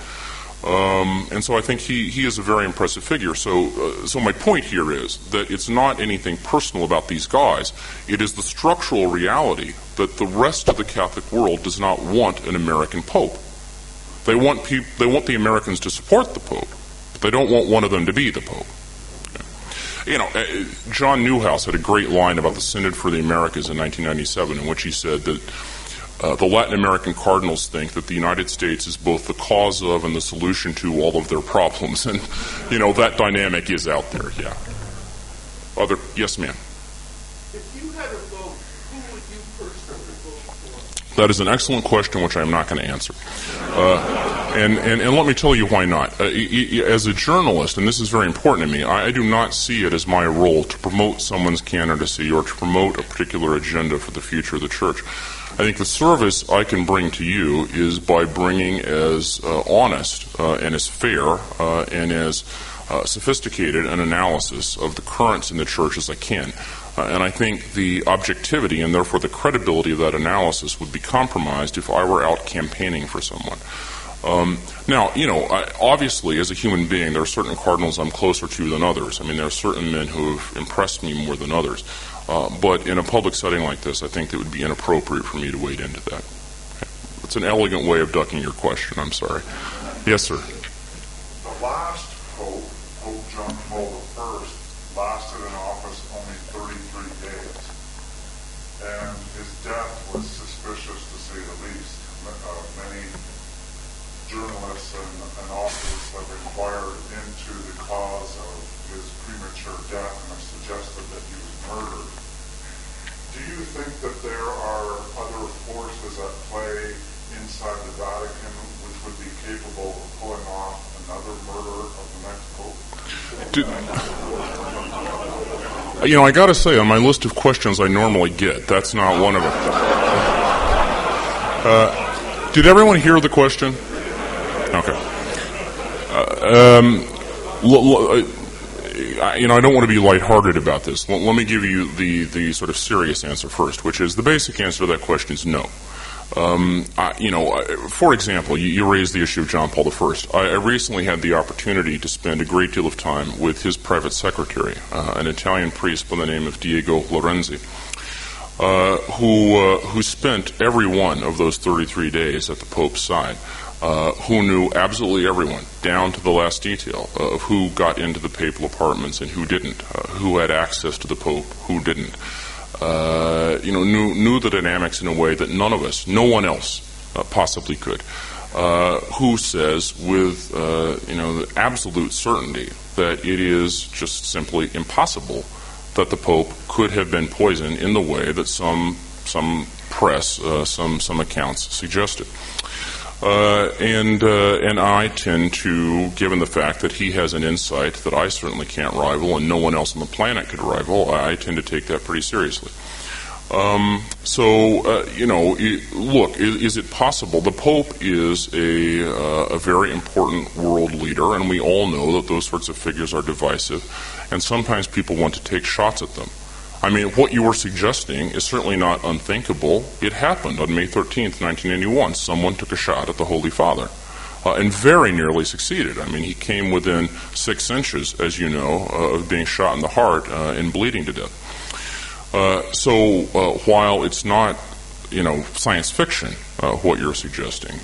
S6: And so I think he is a very impressive figure. So my point here is that it's not anything personal about these guys. It is the structural reality that the rest of the Catholic world does not want an American Pope. They want the Americans to support the Pope, but they don't want one of them to be the Pope. You know, John Newhouse had a great line about the Synod for the Americas in 1997, in which he said that the Latin American Cardinals think that the United States is both the cause of and the solution to all of their problems. And, you know, that dynamic is out there, yeah. Yes, ma'am.
S5: If you had a vote, who would you personally vote for?
S6: That is an excellent question, which I'm not going to answer. And let me tell you why not. As a journalist, and this is very important to me, I do not see it as my role to promote someone's candidacy or to promote a particular agenda for the future of the Church. I think the service I can bring to you is by bringing as honest and as fair and as sophisticated an analysis of the currents in the Church as I can. And I think the objectivity and therefore the credibility of that analysis would be compromised if I were out campaigning for someone. Now, you know, obviously as a human being, there are certain cardinals I'm closer to than others. I mean, there are certain men who have impressed me more than others. But in a public setting like this, I think it would be inappropriate for me to wade into that. Okay. It's an elegant way of ducking your question. I'm sorry. Yes, sir.
S7: The last Pope, Pope John Paul I, lasted in office only 33 days. And his death was suspicious, to say the least. Many journalists and authors have inquired into the cause of his premature death and have suggested that he was murdered. Do you think that there are other forces at play inside the Vatican which would be capable of pulling off another murder of the next Pope?
S6: You know, I got to say, on my list of questions I normally get, that's not one of them. Did everyone hear the question? Okay. You know, I don't want to be lighthearted about this. Let me give you the sort of serious answer first, which is the basic answer to that question is no. You know, for example, you raised the issue of John Paul I. I recently had the opportunity to spend a great deal of time with his private secretary, an Italian priest by the name of Diego Lorenzi, who spent every one of those 33 days at the Pope's side. Who knew absolutely everyone, down to the last detail, of who got into the papal apartments and who didn't, who had access to the Pope, who didn't. You know, knew the dynamics in a way that no one else possibly could. Who says with, you know, the absolute certainty that it is just simply impossible that the Pope could have been poisoned in the way that some press, some accounts suggested. And I tend to, given the fact that he has an insight that I certainly can't rival and no one else on the planet could rival, I tend to take that pretty seriously. You know, look, is it possible? The Pope is a very important world leader, and we all know that those sorts of figures are divisive, and sometimes people want to take shots at them. I mean, what you were suggesting is certainly not unthinkable. It happened on May 13th, 1981. Someone took a shot at the Holy Father and very nearly succeeded. I mean, he came within 6 inches, as you know, of being shot in the heart and bleeding to death. While it's not, you know, science fiction, what you're suggesting,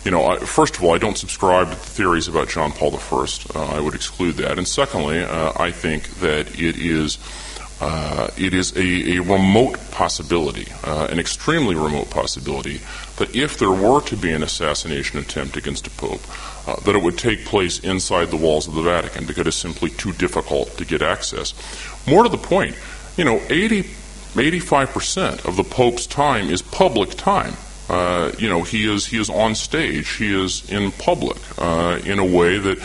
S6: you know, first of all, I don't subscribe to the theories about John Paul I. I would exclude that. And secondly, I think that it is a remote possibility, an extremely remote possibility, that if there were to be an assassination attempt against a pope, that it would take place inside the walls of the Vatican because it's simply too difficult to get access. More to the point, you know, 85% of the Pope's time is public time. You know, he is on stage, he is in public in a way that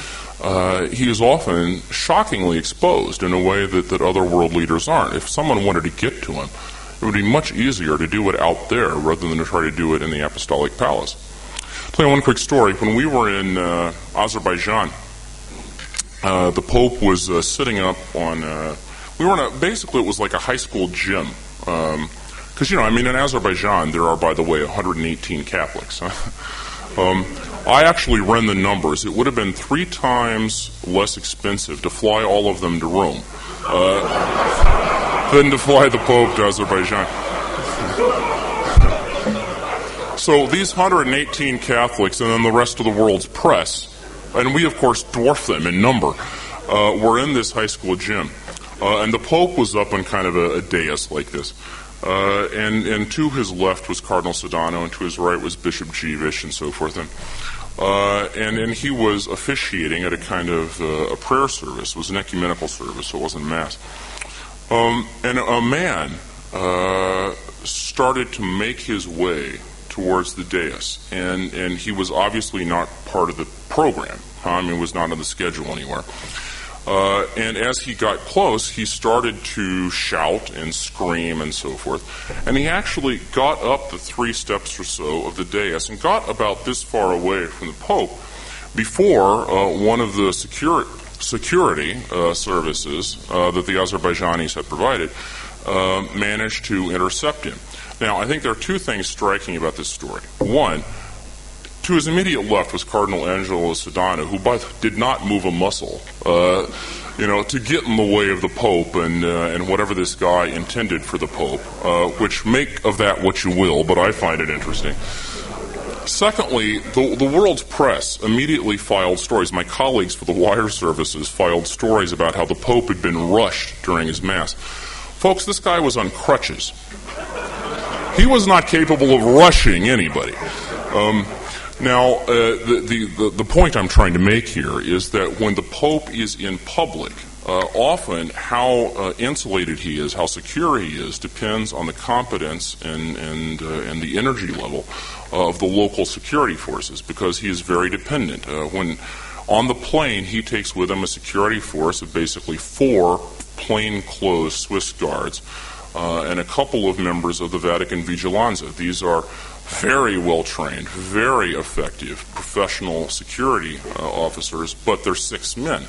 S6: he is often shockingly exposed in a way that other world leaders aren't. If someone wanted to get to him, it would be much easier to do it out there rather than to try to do it in the Apostolic Palace. I'll tell you one quick story. When we were in Azerbaijan, the Pope was sitting up on... we were in basically it was like a high school gym. Because, you know, I mean, in Azerbaijan, there are, by the way, 118 Catholics. I actually ran the numbers. It would have been 3 times less expensive to fly all of them to Rome than to fly the Pope to Azerbaijan. So these 118 Catholics and then the rest of the world's press, and we of course dwarf them in number, were in this high school gym. And the Pope was up on kind of a dais like this. And to his left was Cardinal Sodano, and to his right was Bishop Jeevish, and so forth. And he was officiating at a kind of a prayer service. It was an ecumenical service, so it wasn't Mass. And a man started to make his way towards the dais, and he was obviously not part of the program. I mean, was not on the schedule anywhere. And as he got close, he started to shout and scream and so forth. And he actually got up the 3 steps or so of the dais and got about this far away from the Pope before one of the security services that the Azerbaijanis had provided managed to intercept him. Now, I think there are 2 things striking about this story. One, to his immediate left was Cardinal Angelo Sodano, who did not move a muscle, to get in the way of the Pope and whatever this guy intended for the Pope, which make of that what you will, but I find it interesting. Secondly, the world's press immediately filed stories. My colleagues for the wire services filed stories about how the Pope had been rushed during his Mass. Folks, this guy was on crutches. He was not capable of rushing anybody. Now, the point I'm trying to make here is that when the Pope is in public, often how insulated he is, how secure he is, depends on the competence and the energy level of the local security forces, because he is very dependent. When on the plane, he takes with him a security force of basically 4 plainclothes Swiss guards and a couple of members of the Vatican Vigilanza. These are very well trained, very effective professional security officers, but they're 6 men.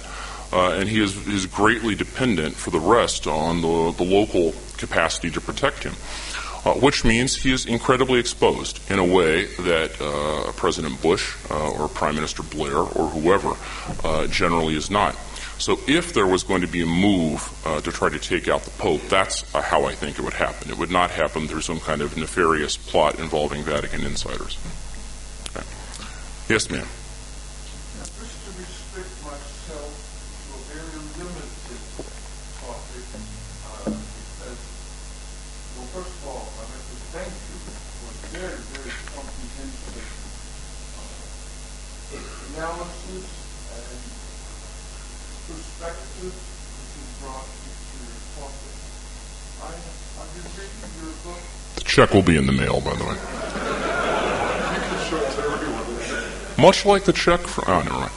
S6: And he is greatly dependent for the rest on the local capacity to protect him, which means he is incredibly exposed in a way that President Bush or Prime Minister Blair or whoever generally is not. So if there was going to be a move to try to take out the Pope, that's how I think it would happen. It would not happen through some kind of nefarious plot involving Vatican insiders. Okay. Yes, ma'am.
S5: Just to restrict myself to a very limited topic, because, well, first of all, I'd like to thank you for a very, very comprehensive analysis and perspective that you brought into your topic. I've been reading your book.
S6: The check will be in the mail, by the way. Much like the check for... Oh, never mind.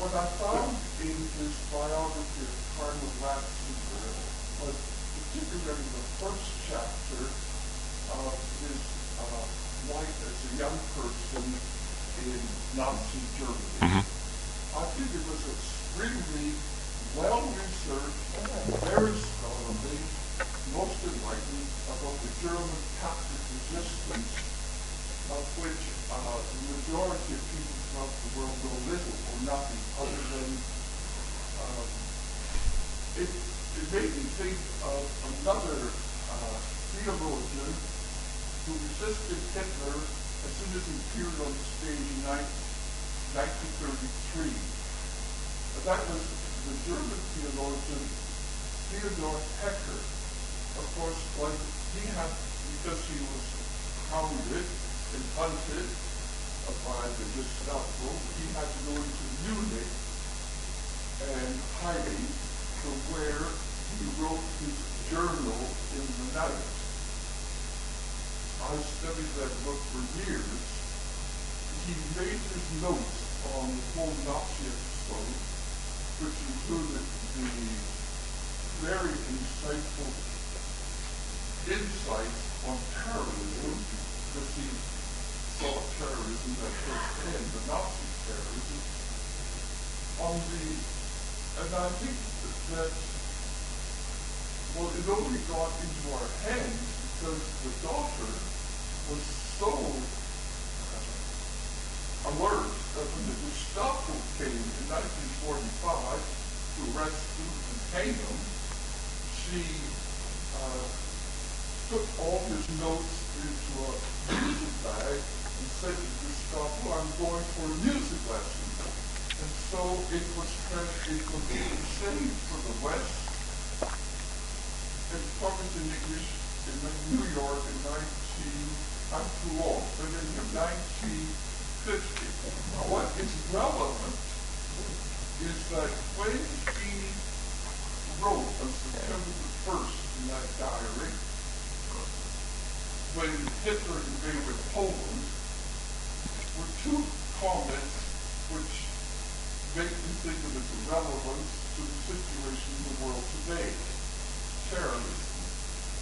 S5: What I found in his biography of Cardinal Ratzinger was particularly the first chapter of his life as a young person in Nazi Germany.
S6: Mm-hmm.
S5: I think it was extremely well-researched and very scholarly, most enlightening about the German Catholic resistance, of which the majority of people throughout the world know little or nothing other than it made me think of another theologian who resisted Hitler as soon as he appeared on the stage in 1933. That was the German theologian Theodor Hecker. Of course, because he was hounded and hunted by the Gestapo, he had to go into Munich and hiding from where he wrote his journal in the night. I studied that book for years. He made his notes on the whole Nazi episode, which included the very insightful insights on terrorism, because he saw terrorism at first hand, the Nazi terrorism. And I think that, well, it only got into our hands because the daughter was so alert that when the Gestapo came in 1945 to arrest him and hang him, she took all his notes into a music bag and said to the Gestapo, "I'm going for a music lesson." And so it was saved for the West and published in English in New York in 1950. Now, what is relevant is that when he wrote on September the 1st in that diary, when Hitler invaded Poland, were two comments which make me think of its relevance to the situation in the world today. Terrorism.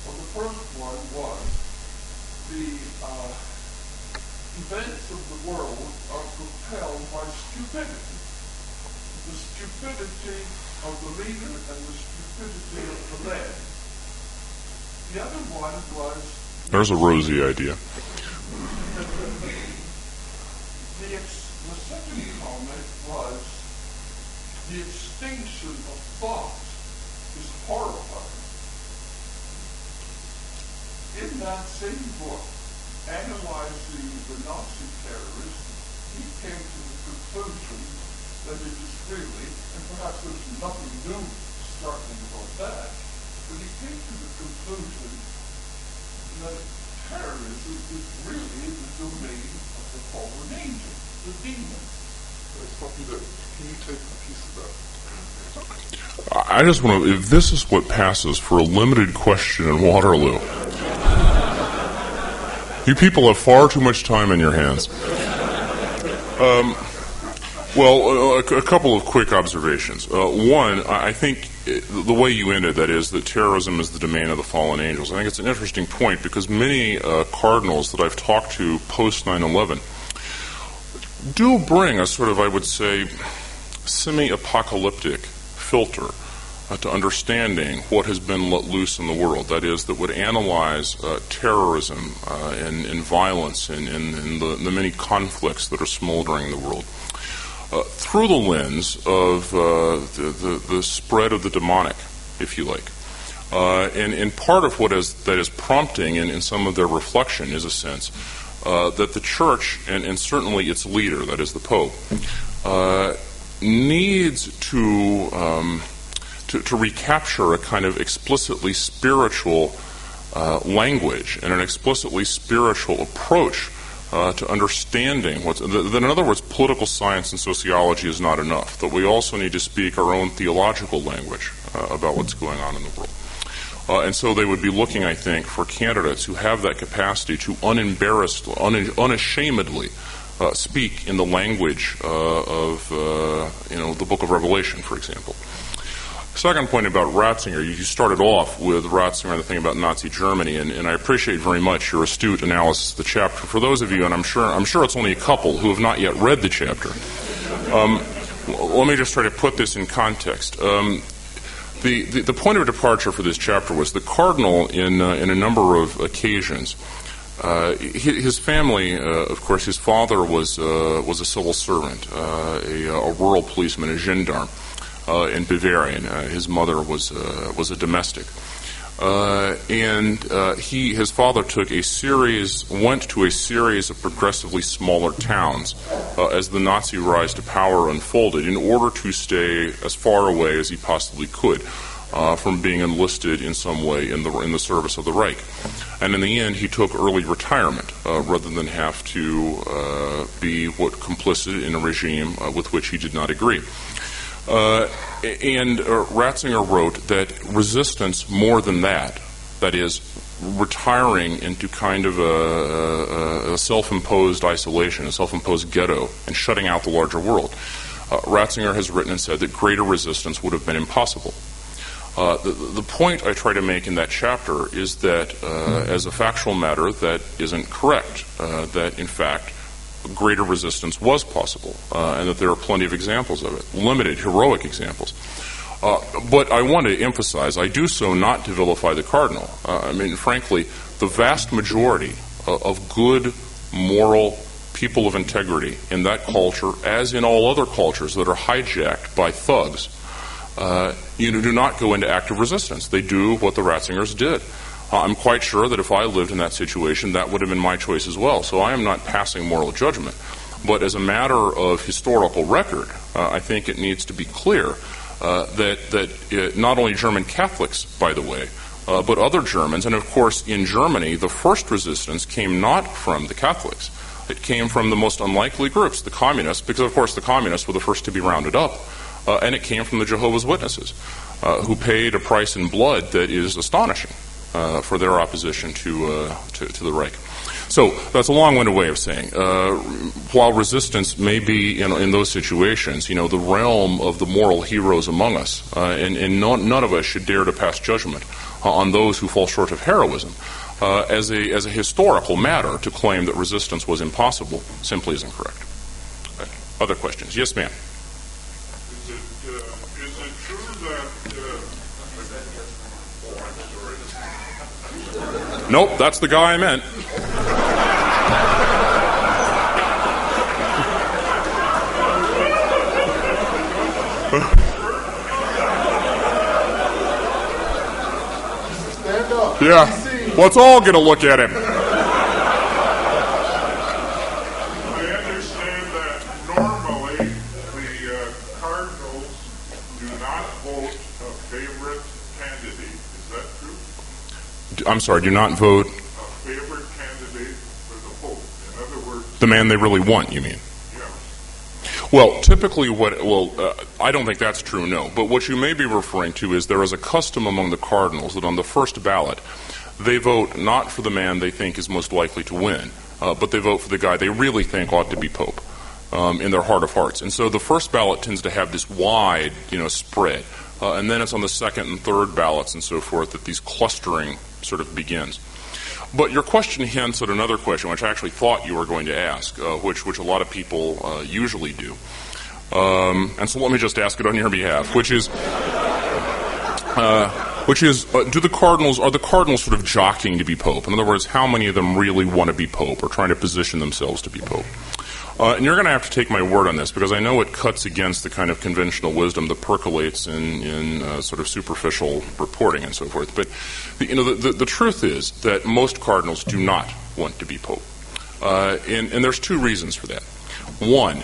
S5: Well, the first one was the events of the world are propelled by stupidity. The stupidity of the leader and the stupidity of the led. The other one was...
S6: There's a rosy idea.
S5: The second comment was the extinction of thought is horrifying. In that same book, analyzing the Nazi terrorists, he came to the conclusion that it is really, and perhaps there's nothing new startling about that, but he came to the conclusion that terrorism is really the domain of the fallen angel, the demon.
S4: Can I stop you there? Can you take a piece of that?
S6: I just want to, if this is what passes for a limited question in Waterloo, you people have far too much time in your hands. A couple of quick observations. One, I think the way you ended, that is, that terrorism is the domain of the fallen angels, I think it's an interesting point because many cardinals that I've talked to post 9/11 do bring a sort of, I would say, semi-apocalyptic filter to understanding what has been let loose in the world. That is, that would analyze terrorism and violence and the many conflicts that are smoldering in the world through the lens of the spread of the demonic, if you like. And part of that is prompting in some of their reflection is a sense that the Church, and certainly its leader, that is the Pope, needs to recapture a kind of explicitly spiritual language and an explicitly spiritual approach to understanding that, in other words, political science and sociology is not enough, that we also need to speak our own theological language about what's going on in the world. And so they would be looking, I think, for candidates who have that capacity to unashamedly speak in the language of the Book of Revelation, for example. Second point about Ratzinger, you started off with Ratzinger and the thing about Nazi Germany, and I appreciate very much your astute analysis of the chapter. For those of you, and I'm sure it's only a couple who have not yet read the chapter, let me just try to put this in context. The point of departure for this chapter was the cardinal, in a number of occasions, his family, of course, his father was a civil servant, a rural policeman, a gendarme in Bavaria. His mother was a domestic, and his father went to a series of progressively smaller towns as the Nazi rise to power unfolded, in order to stay as far away as he possibly could from being enlisted in some way in the service of the Reich. And in the end, he took early retirement rather than have to be complicit in a regime with which he did not agree. And Ratzinger wrote that resistance more than that is, retiring into kind of a self-imposed isolation, a self-imposed ghetto, and shutting out the larger world. Ratzinger has written and said that greater resistance would have been impossible. The point I try to make in that chapter is that, as a factual matter, that isn't correct, that in fact greater resistance was possible, and that there are plenty of examples of it, limited, heroic examples. But I want to emphasize, I do so not to vilify the cardinal. Frankly, the vast majority of good, moral people of integrity in that culture, as in all other cultures that are hijacked by thugs, do not go into active resistance. They do what the Ratzingers did. I'm quite sure that if I lived in that situation, that would have been my choice as well. So I am not passing moral judgment. But as a matter of historical record, I think it needs to be clear that not only German Catholics, by the way, but other Germans, and of course in Germany, the first resistance came not from the Catholics. It came from the most unlikely groups, the communists, because of course the communists were the first to be rounded up, and it came from the Jehovah's Witnesses, who paid a price in blood that is astonishing for their opposition to the Reich. So that's a long-winded way of saying, while resistance may be in those situations, the realm of the moral heroes among us, and none of us should dare to pass judgment on those who fall short of heroism. As a historical matter, to claim that resistance was impossible simply isn't correct. Okay. Other questions? Yes, ma'am.
S7: Is it true that... I'm sorry.
S6: Nope, that's the guy I meant.
S7: Stand up.
S6: Yeah, let's all get a look at him.
S7: I understand that normally the Cardinals do not vote a favorite candidate. Is that true?
S6: I'm sorry, do not vote...
S7: A favorite candidate for the Pope. In other words...
S6: The man they really want, you mean?
S7: Yeah.
S6: Well, typically I don't think that's true, no. But what you may be referring to is there is a custom among the Cardinals that on the first ballot, they vote not for the man they think is most likely to win, but they vote for the guy they really think ought to be Pope in their heart of hearts. And so the first ballot tends to have this wide, spread. And then it's on the second and third ballots and so forth that these clustering sort of begins. But your question hints at another question, which I actually thought you were going to ask, which a lot of people usually do. And so let me just ask it on your behalf, which is, are the Cardinals sort of jockeying to be Pope? In other words, how many of them really want to be Pope or trying to position themselves to be Pope? And you're going to have to take my word on this because I know it cuts against the kind of conventional wisdom that percolates in sort of superficial reporting and so forth. But the truth is that most Cardinals do not want to be Pope, and there's two reasons for that. One,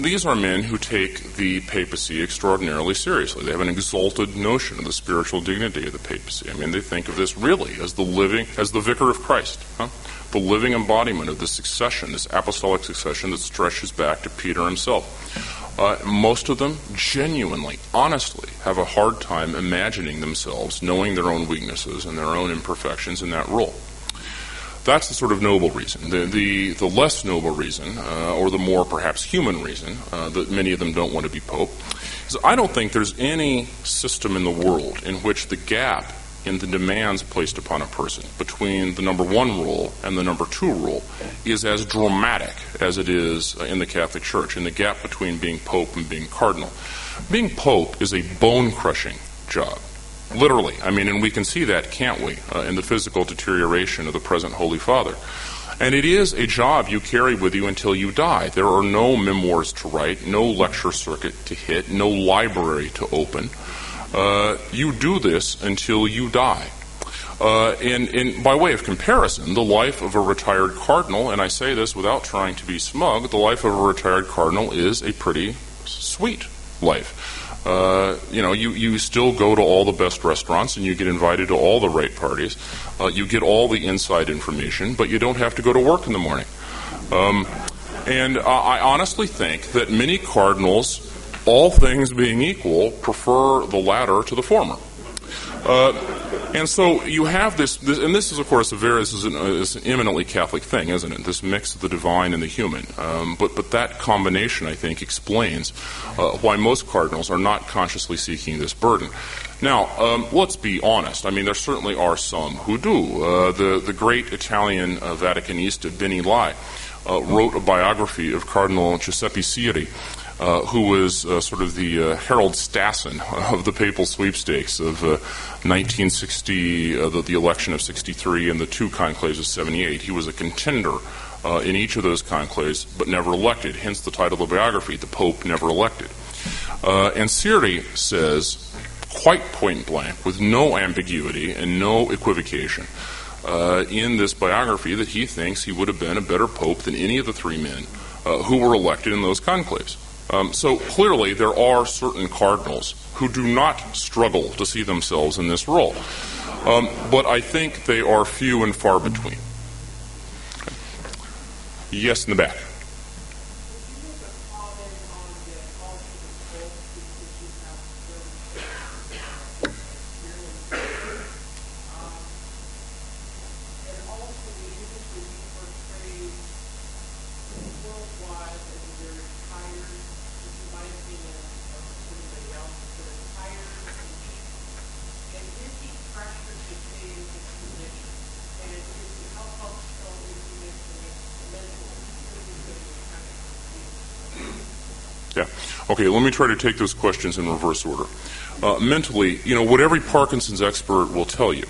S6: these are men who take the papacy extraordinarily seriously. They have an exalted notion of the spiritual dignity of the papacy. I mean, they think of this really as the vicar of Christ, the living embodiment of this succession, this apostolic succession that stretches back to Peter himself. Most of them genuinely, honestly, have a hard time imagining themselves knowing their own weaknesses and their own imperfections in that role. That's the sort of noble reason. The less noble reason, or the more perhaps human reason, that many of them don't want to be Pope, is I don't think there's any system in the world in which the gap in the demands placed upon a person between the number one rule and the number two rule is as dramatic as it is in the Catholic Church, in the gap between being Pope and being Cardinal. Being Pope is a bone-crushing job. Literally. I mean, and we can see that, can't we, in the physical deterioration of the present Holy Father. And it is a job you carry with you until you die. There are no memoirs to write, no lecture circuit to hit, no library to open. You do this until you die. And by way of comparison, the life of a retired cardinal, and I say this without trying to be smug, the life of a retired cardinal is a pretty sweet life. You still go to all the best restaurants and you get invited to all the right parties. You get all the inside information, but you don't have to go to work in the morning. And I honestly think that many cardinals, all things being equal, prefer the latter to the former. And so you have this, and this is, of course, this is an eminently Catholic thing, isn't it? This mix of the divine and the human. But that combination, I think, explains why most cardinals are not consciously seeking this burden. Now, let's be honest. I mean, there certainly are some who do. The great Italian Vaticanista, Benny Lai, wrote a biography of Cardinal Giuseppe Siri, who was sort of the Harold Stassen of the papal sweepstakes of 1960, the election of 63, and the two conclaves of 78. He was a contender in each of those conclaves, but never elected. Hence the title of the biography, The Pope Never Elected. And Siri says, quite point blank, with no ambiguity and no equivocation, in this biography that he thinks he would have been a better pope than any of the three men who were elected in those conclaves. So clearly there are certain cardinals who do not struggle to see themselves in this role. But I think they are few and far between. Okay. Yes, in the back. Okay, let me try to take those questions in reverse order. Mentally, what every Parkinson's expert will tell you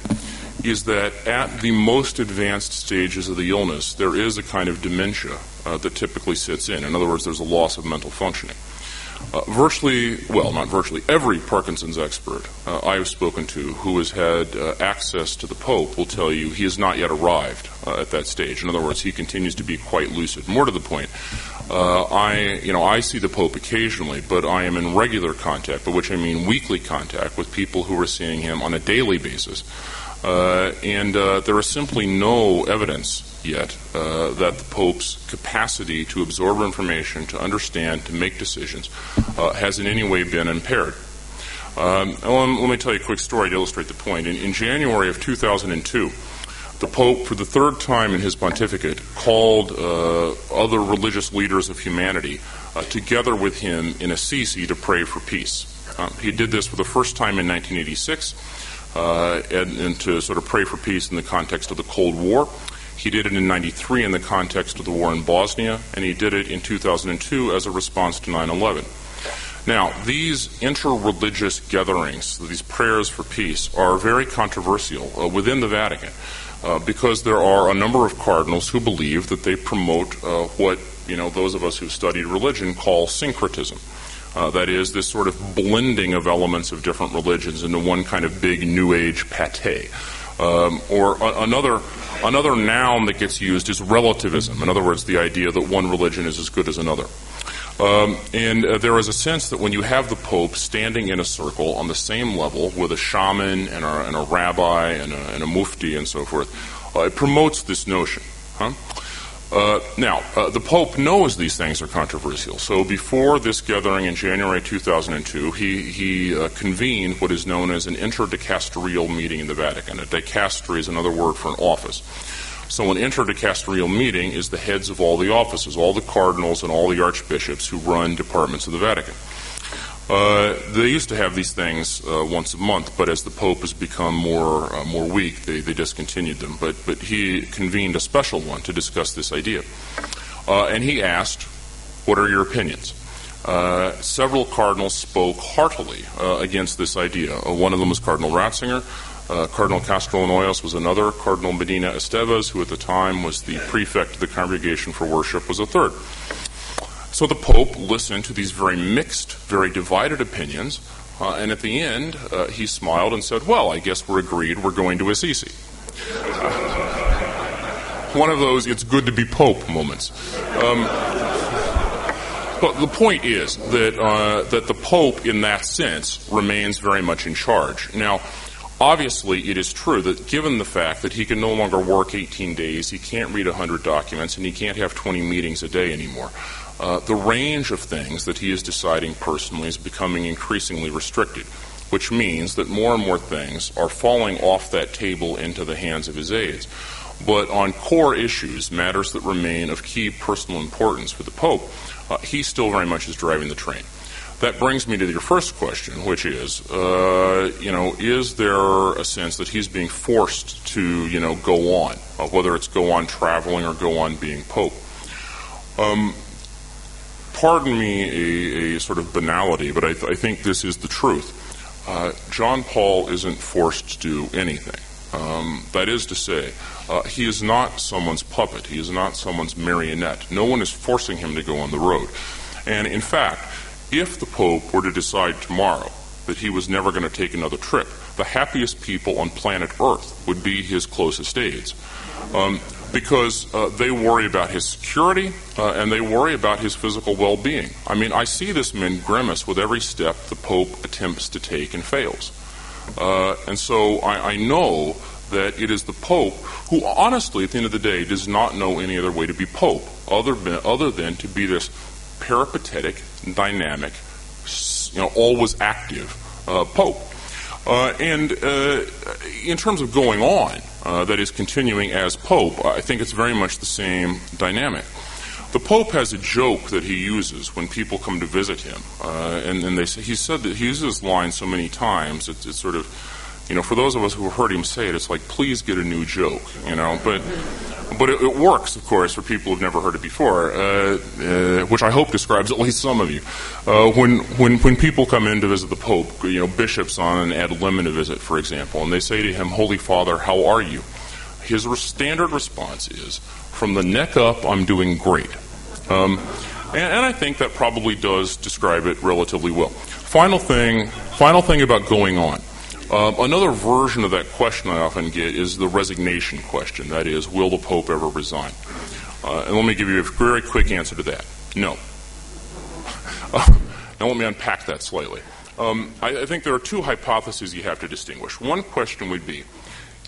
S6: is that at the most advanced stages of the illness, there is a kind of dementia that typically sits in. In other words, there's a loss of mental functioning. Not virtually, every Parkinson's expert I have spoken to who has had access to the Pope will tell you he has not yet arrived at that stage. In other words, he continues to be quite lucid. More to the point, I see the Pope occasionally, but I am in regular contact, by which I mean weekly contact, with people who are seeing him on a daily basis. And there is simply no evidence yet that the Pope's capacity to absorb information, to understand, to make decisions, has in any way been impaired. Let me tell you a quick story to illustrate the point. In January of 2002, the Pope, for the third time in his pontificate, called other religious leaders of humanity together with him in Assisi to pray for peace. He did this for the first time in 1986, and to sort of pray for peace in the context of the Cold War. He did it in 1993 in the context of the war in Bosnia, and he did it in 2002 as a response to 9/11. Now, these interreligious gatherings, these prayers for peace, are very controversial within the Vatican because there are a number of cardinals who believe that they promote what those of us who studied religion call syncretism. That is, this sort of blending of elements of different religions into one kind of big New Age pate. Or another noun that gets used is relativism. In other words, the idea that one religion is as good as another. And there is a sense that when you have the Pope standing in a circle on the same level with a shaman and a rabbi and a mufti and so forth, it promotes this notion. Now, the Pope knows these things are controversial. So before this gathering in January 2002, he convened what is known as an interdicasterial meeting in the Vatican. A dicastery is another word for an office. So an interdicasterial meeting is the heads of all the offices, all the cardinals and all the archbishops who run departments of the Vatican. They used to have these things once a month, but as the Pope has become more weak, they discontinued them. But he convened a special one to discuss this idea. And he asked, what are your opinions? Several cardinals spoke heartily against this idea. One of them was Cardinal Ratzinger. Cardinal Castronoyos was another. Cardinal Medina Estevez, who at the time was the prefect of the Congregation for Worship, was a third. So the Pope listened to these very mixed, very divided opinions, and at the end he smiled and said, well, I guess we're agreed, we're going to Assisi. One of those it's good to be Pope moments. But the point is that the Pope, in that sense, remains very much in charge. Now, obviously, it is true that given the fact that he can no longer work 18 days, he can't read 100 documents, and he can't have 20 meetings a day anymore, the range of things that he is deciding personally is becoming increasingly restricted, which means that more and more things are falling off that table into the hands of his aides. But on core issues, matters that remain of key personal importance for the Pope, he still very much is driving the train. That brings me to your first question, which is, is there a sense that he's being forced to, go on, whether it's go on traveling or go on being Pope? Pardon me a sort of banality, but I think this is the truth. John Paul isn't forced to do anything. That is to say, he is not someone's puppet. He is not someone's marionette. No one is forcing him to go on the road. And in fact, if the Pope were to decide tomorrow that he was never going to take another trip, the happiest people on planet Earth would be his closest aides. Because they worry about his security and they worry about his physical well-being. I mean, I see this man grimace with every step the Pope attempts to take and fails. And so I know that it is the Pope who, honestly, at the end of the day, does not know any other way to be Pope other than to be this peripatetic, dynamic, always active Pope. And in terms of going on, that is continuing as Pope, I think it's very much the same dynamic. The Pope has a joke that he uses when people come to visit him, and he said that he uses this line so many times. It's sort of, for those of us who have heard him say it, it's like, please get a new joke, But it works, of course, for people who've never heard it before, which I hope describes at least some of you. When people come in to visit the Pope, bishops on an ad limina visit, for example, and they say to him, Holy Father, how are you? His standard response is, from the neck up, I'm doing great. And I think that probably does describe it relatively well. Final thing about going on. Another version of that question I often get is the resignation question. That is, will the Pope ever resign? And let me give you a very quick answer to that. No. Now let me unpack that slightly. I think there are two hypotheses you have to distinguish. One question would be,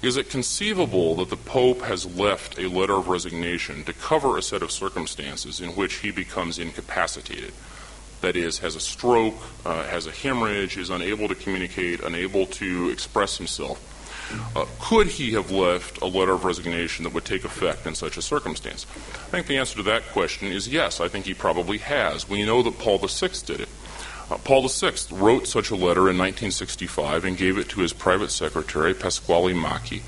S6: is it conceivable that the Pope has left a letter of resignation to cover a set of circumstances in which he becomes incapacitated? That is, has a stroke, has a hemorrhage, is unable to communicate, unable to express himself. Could he have left a letter of resignation that would take effect in such a circumstance? I think the answer to that question is yes. I think he probably has. We know that Paul VI did it. Paul VI wrote such a letter in 1965 and gave it to his private secretary, Pasquale Macchi.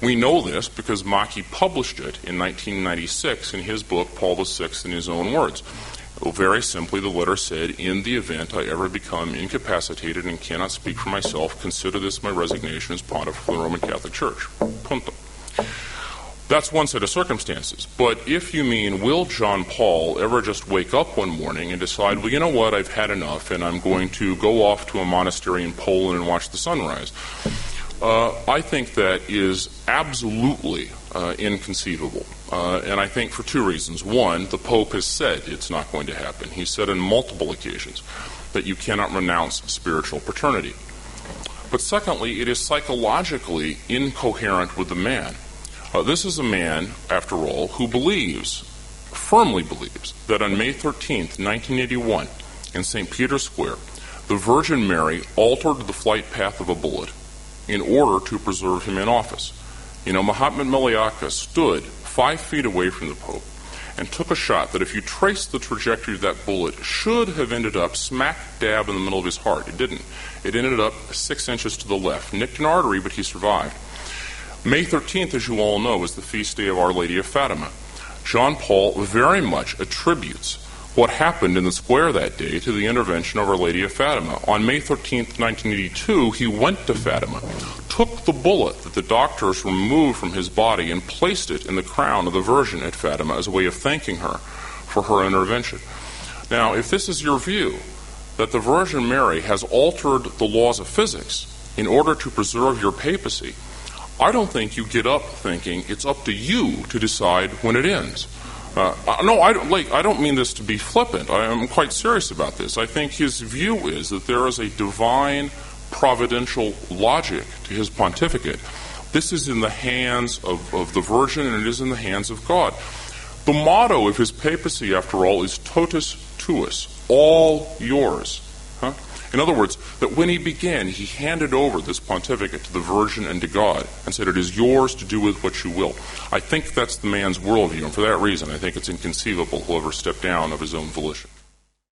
S6: We know this because Macchi published it in 1996 in his book, Paul VI in His Own Words. Well, very simply, the letter said, in the event I ever become incapacitated and cannot speak for myself, consider this my resignation as pontiff of the Roman Catholic Church. Punto. That's one set of circumstances. But if you mean, will John Paul ever just wake up one morning and decide, well, you know what, I've had enough, and I'm going to go off to a monastery in Poland and watch the sunrise? I think that is absolutely inconceivable. And I think for two reasons. One, the Pope has said it's not going to happen. He said on multiple occasions that you cannot renounce spiritual paternity. But secondly, it is psychologically incoherent with the man. This is a man, after all, who firmly believes, that on May 13th, 1981, in St. Peter's Square, the Virgin Mary altered the flight path of a bullet in order to preserve him in office. Mahatma Miliaka stood 5 feet away from the Pope and took a shot that if you trace the trajectory of that bullet should have ended up smack dab in the middle of his heart. It didn't. It ended up 6 inches to the left. Nicked an artery, but he survived. May 13th, as you all know, is the feast day of Our Lady of Fatima. John Paul very much attributes what happened in the square that day to the intervention of Our Lady of Fatima. On May 13th, 1982, he went to Fatima, took the bullet that the doctors removed from his body and placed it in the crown of the Virgin at Fatima as a way of thanking her for her intervention. Now, if this is your view, that the Virgin Mary has altered the laws of physics in order to preserve your papacy, I don't think you get up thinking it's up to you to decide when it ends. No, I don't mean this to be flippant. I am quite serious about this. I think his view is that there is a divine providential logic to his pontificate. This is in the hands of the Virgin, and it is in the hands of God. The motto of his papacy, after all, is totus tuus, all yours. In other words, that when he began, he handed over this pontificate to the Virgin and to God and said, it is yours to do with what you will. I think that's the man's worldview, and for that reason, I think it's inconceivable he'll ever step down of his own volition.